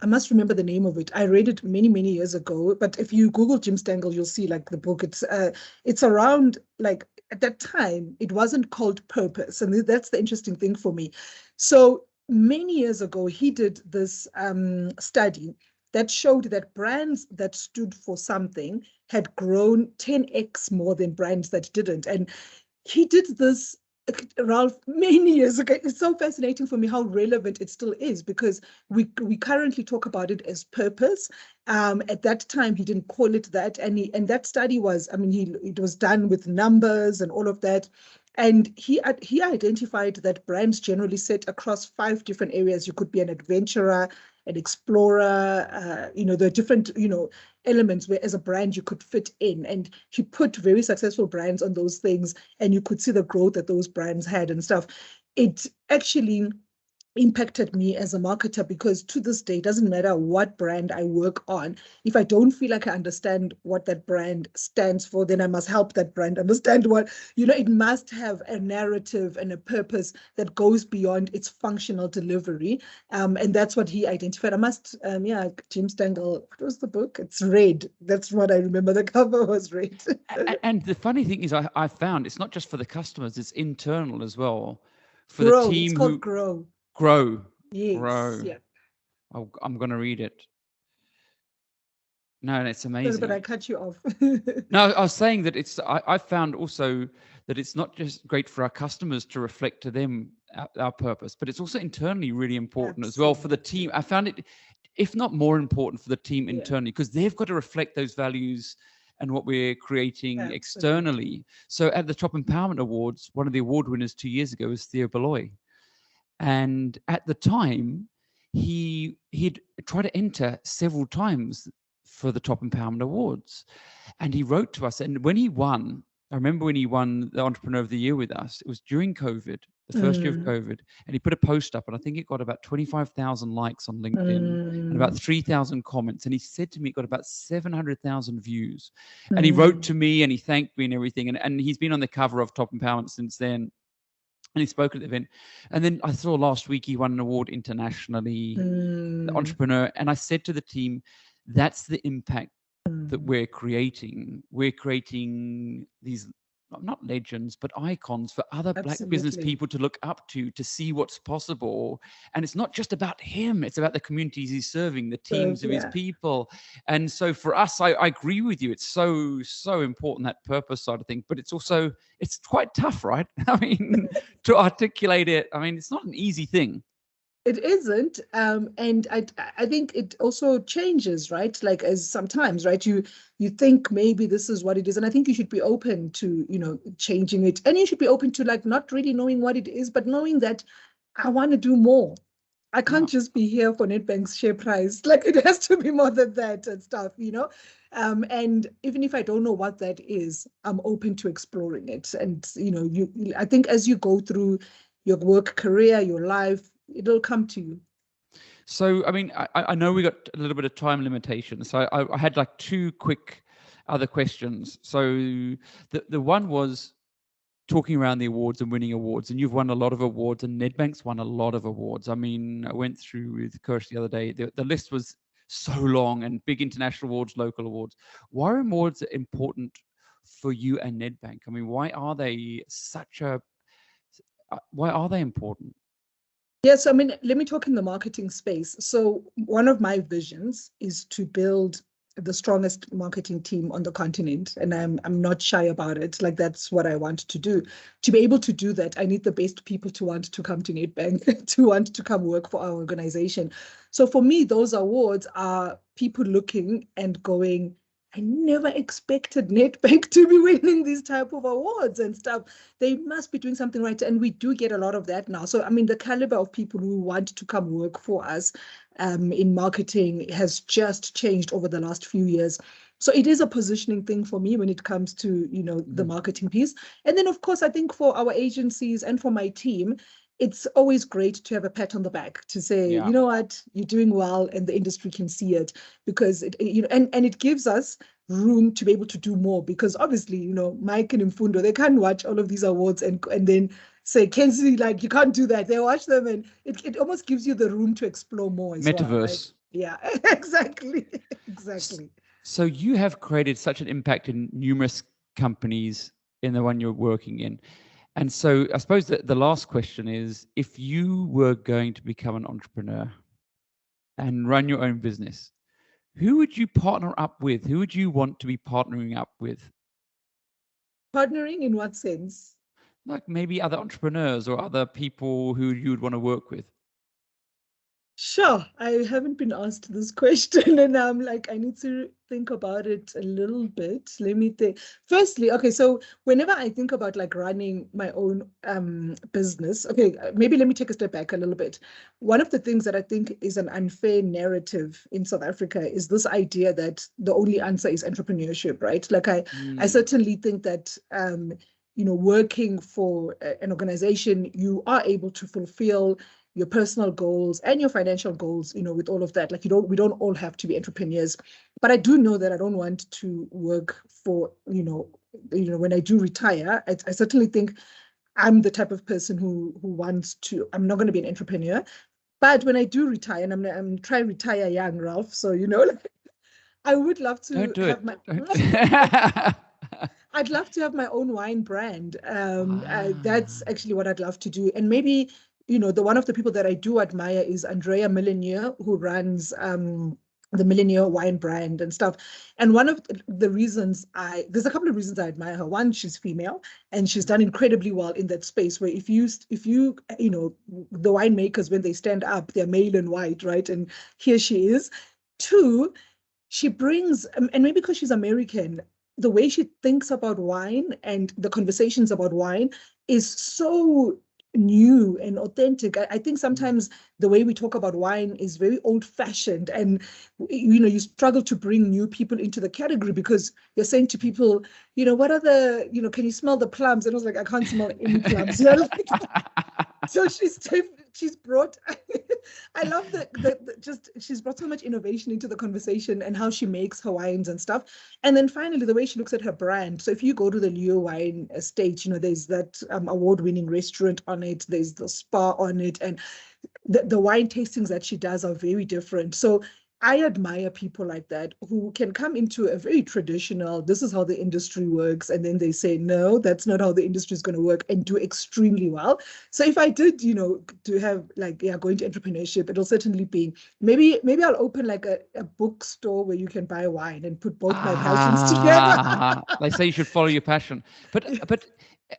must remember the name of it. I read it many, many years ago, but if you Google Jim Stangl, you'll see like the book. It's around, like, at that time, it wasn't called Purpose. And that's the interesting thing for me. So many years ago, he did this study that showed that brands that stood for something had grown 10x more than brands that didn't. And he did this, Ralph, many years ago. It's so fascinating for me how relevant it still is, because we currently talk about it as purpose. At that time, he didn't call it that, and that study was, I mean, it was done with numbers and all of that. And he identified that brands generally sit across 5 different areas. You could be an adventurer, an explorer, there are different, elements where as a brand you could fit in. And he put very successful brands on those things, and you could see the growth that those brands had and stuff. It actually impacted me as a marketer, because to this day, it doesn't matter what brand I work on. If I don't feel like I understand what that brand stands for, then I must help that brand understand what, it must have a narrative and a purpose that goes beyond its functional delivery. And that's what he identified. I must, Jim Stengel, what was the book? It's red. That's what I remember. The cover was red. And the funny thing is, I found it's not just for the customers, it's internal as well. For Grow. the team It's called Grow. Grow. Yes. Grow. Yeah. I'm going to read it. No, it's amazing. But I cut you off. No, I was saying that I found also that it's not just great for our customers to reflect to them our purpose, but it's also internally really important as well for the team. I found it, if not more important, for the team internally, because they've got to reflect those values and what we're creating externally. So at the Top Empowerment Awards, one of the award winners 2 years ago was Theo Beloy. And at the time, he'd tried to enter several times for the Top Empowerment Awards. And he wrote to us. And when he won, I remember when he won the Entrepreneur of the Year with us, it was during COVID, the first year of COVID. And he put a post up, and I think it got about 25,000 likes on LinkedIn and about 3,000 comments. And he said to me, it got about 700,000 views. And he wrote to me and he thanked me and everything. And he's been on the cover of Top Empowerment since then. And he spoke at the event. And then I saw last week he won an award internationally, the Entrepreneur. And I said to the team, that's the impact that we're creating. We're creating these, not legends, but icons for other Black business people to look up to see what's possible. And it's not just about him. It's about the communities he's serving, the teams of his people. And so for us, I agree with you. It's so, so important, that purpose side of things. But it's also, it's quite tough, right? I mean, to articulate it. I mean, it's not an easy thing. It isn't. And I think it also changes, right? Like, as sometimes, right, you think maybe this is what it is. And I think you should be open to, changing it. And you should be open to, like, not really knowing what it is, but knowing that I want to do more. I can't just be here for Nedbank's share price. Like, it has to be more than that and stuff, And even if I don't know what that is, I'm open to exploring it. And, I think as you go through your work career, your life, it'll come to you. So, I mean, I know we got a little bit of time limitation. So I had like 2 quick other questions. So the one was talking around the awards and winning awards, and you've won a lot of awards, and Nedbank's won a lot of awards. I mean, I went through with Kirsch the other day. The list was so long, and big international awards, local awards. Why are awards important for you and Nedbank? I mean, why are they important? Yes, I mean, let me talk in the marketing space. So one of my visions is to build the strongest marketing team on the continent. And I'm not shy about it. Like, that's what I want to do. To be able to do that, I need the best people to want to come to Nedbank, to want to come work for our organization. So for me, those awards are people looking and going, I never expected Nedbank to be winning these type of awards and stuff. They must be doing something right. And we do get a lot of that now. So, I mean, the caliber of people who want to come work for us in marketing has just changed over the last few years. So it is a positioning thing for me when it comes to, the marketing piece. And then, of course, I think for our agencies and for my team, it's always great to have a pat on the back to say, you know what, you're doing well, and the industry can see it, because and it gives us room to be able to do more, because obviously, Mike and Mfundo, they can't watch all of these awards and then say, Khensani, like, you can't do that. They watch them, and it almost gives you the room to explore more as Metaverse. Well, right? Yeah, exactly. So you have created such an impact in numerous companies in the one you're working in. And so I suppose that the last question is, if you were going to become an entrepreneur and run your own business, who would you partner up with? Who would you want to be partnering up with? Partnering in what sense? Like maybe other entrepreneurs or other people who you would want to work with. Sure, I haven't been asked this question, and I'm like, I need to think about it a little bit. Let me think. Firstly, okay, so whenever I think about like running my own business, okay, maybe let me take a step back a little bit. One of the things that I think is an unfair narrative in South Africa is this idea that the only answer is entrepreneurship, right? Like I certainly think that working for an organization, you are able to fulfill your personal goals and your financial goals, with all of that. Like we don't all have to be entrepreneurs, but I do know that I don't want to work for, when I do retire, I certainly think I'm the type of person who wants to, I'm not going to be an entrepreneur, but when I do retire, and I'm trying to retire young, Ralph, so, like, I would love to Don't do have it. my, I'd love to have my own wine brand. That's actually what I'd love to do. And maybe, one of the people that I do admire is Andrea Millenier, who runs the Millenier wine brand and stuff. And one of the reasons there's a couple of reasons I admire her. One, she's female and she's done incredibly well in that space where if you the winemakers, when they stand up, they're male and white, right? And here she is. Two, she brings, and maybe because she's American, the way she thinks about wine and the conversations about wine is so new and authentic. I think sometimes the way we talk about wine is very old-fashioned, and you struggle to bring new people into the category because you're saying to people, what are the, can you smell the plums? And I was like, I can't smell any plums. So she's brought, I love she's brought so much innovation into the conversation and how she makes her wines and stuff. And then finally, the way she looks at her brand. So if you go to the Leo Wine Estate, there's that award-winning restaurant on it, there's the spa on it, and the wine tastings that she does are very different. So I admire people like that who can come into a very traditional, this is how the industry works, and then they say, no, that's not how the industry is going to work, and do extremely well. So if I did, to have go into entrepreneurship, it'll certainly be, maybe I'll open like a bookstore where you can buy wine and put both my passions together. They say you should follow your passion. But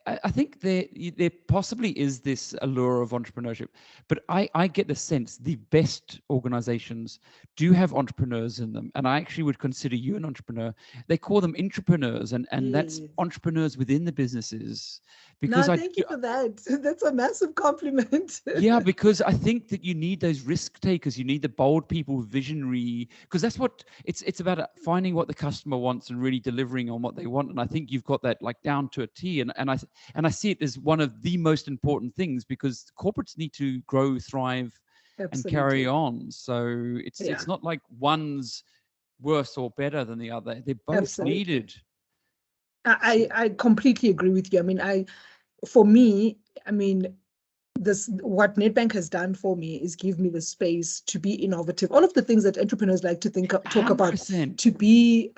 I think there possibly is this allure of entrepreneurship, but I get the sense the best organizations do have entrepreneurs in them, and I actually would consider you an entrepreneur. They call them intrapreneurs, and that's entrepreneurs within the businesses. Because thank you for that. That's a massive compliment. Yeah, because I think that you need those risk takers. You need the bold people, visionary, because that's what it's about, finding what the customer wants and really delivering on what they want. And I think you've got that like down to a T. And I see it as one of the most important things, because corporates need to grow, thrive, and carry on. So it's not like one's worse or better than the other. They're both needed. I completely agree with you. For me, what Nedbank has done for me is give me the space to be innovative. All of the things that entrepreneurs like to talk about, to be,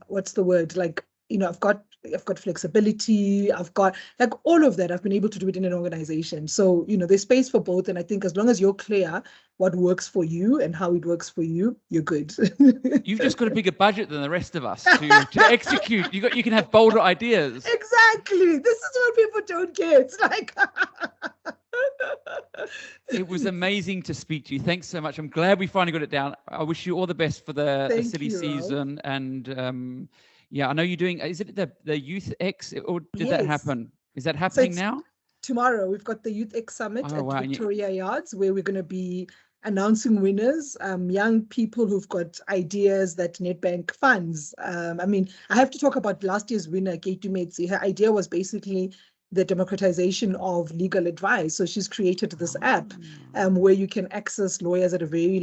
what's the word? Like, I've got flexibility. I've got like all of that. I've been able to do it in an organization. So, there's space for both. And I think as long as you're clear what works for you and how it works for you, you're good. You've just got a bigger budget than the rest of us to execute. You can have bolder ideas. Exactly. This is what people don't get. It's like it was amazing to speak to you. Thanks so much. I'm glad we finally got it down. I wish you all the best for the silly season. And I know you're doing, is it the Youth X, or did that happen? Is that happening now? Tomorrow, we've got the Youth X Summit at Victoria Yards, where we're going to be announcing winners, young people who've got ideas that Nedbank funds. I have to talk about last year's winner, Kate Dumetsi. Her idea was basically the democratization of legal advice. So she's created this app where you can access lawyers at a very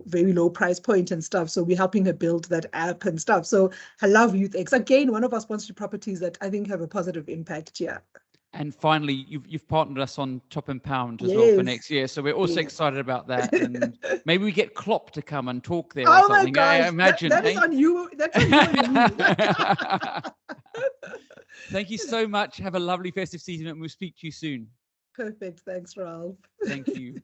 very low price point and stuff. So we're helping her build that app and stuff. So I love Youth X. Again, one of our sponsored properties that I think have a positive impact here. And finally, you've partnered us on Top and Pound as well for next year. So we're also excited about that. And maybe we get Klopp to come and talk there or something. My gosh, I imagine. That is on you. That's on you and me. Thank you so much. Have a lovely festive season, and we'll speak to you soon. Perfect. Thanks, Ralph. Thank you.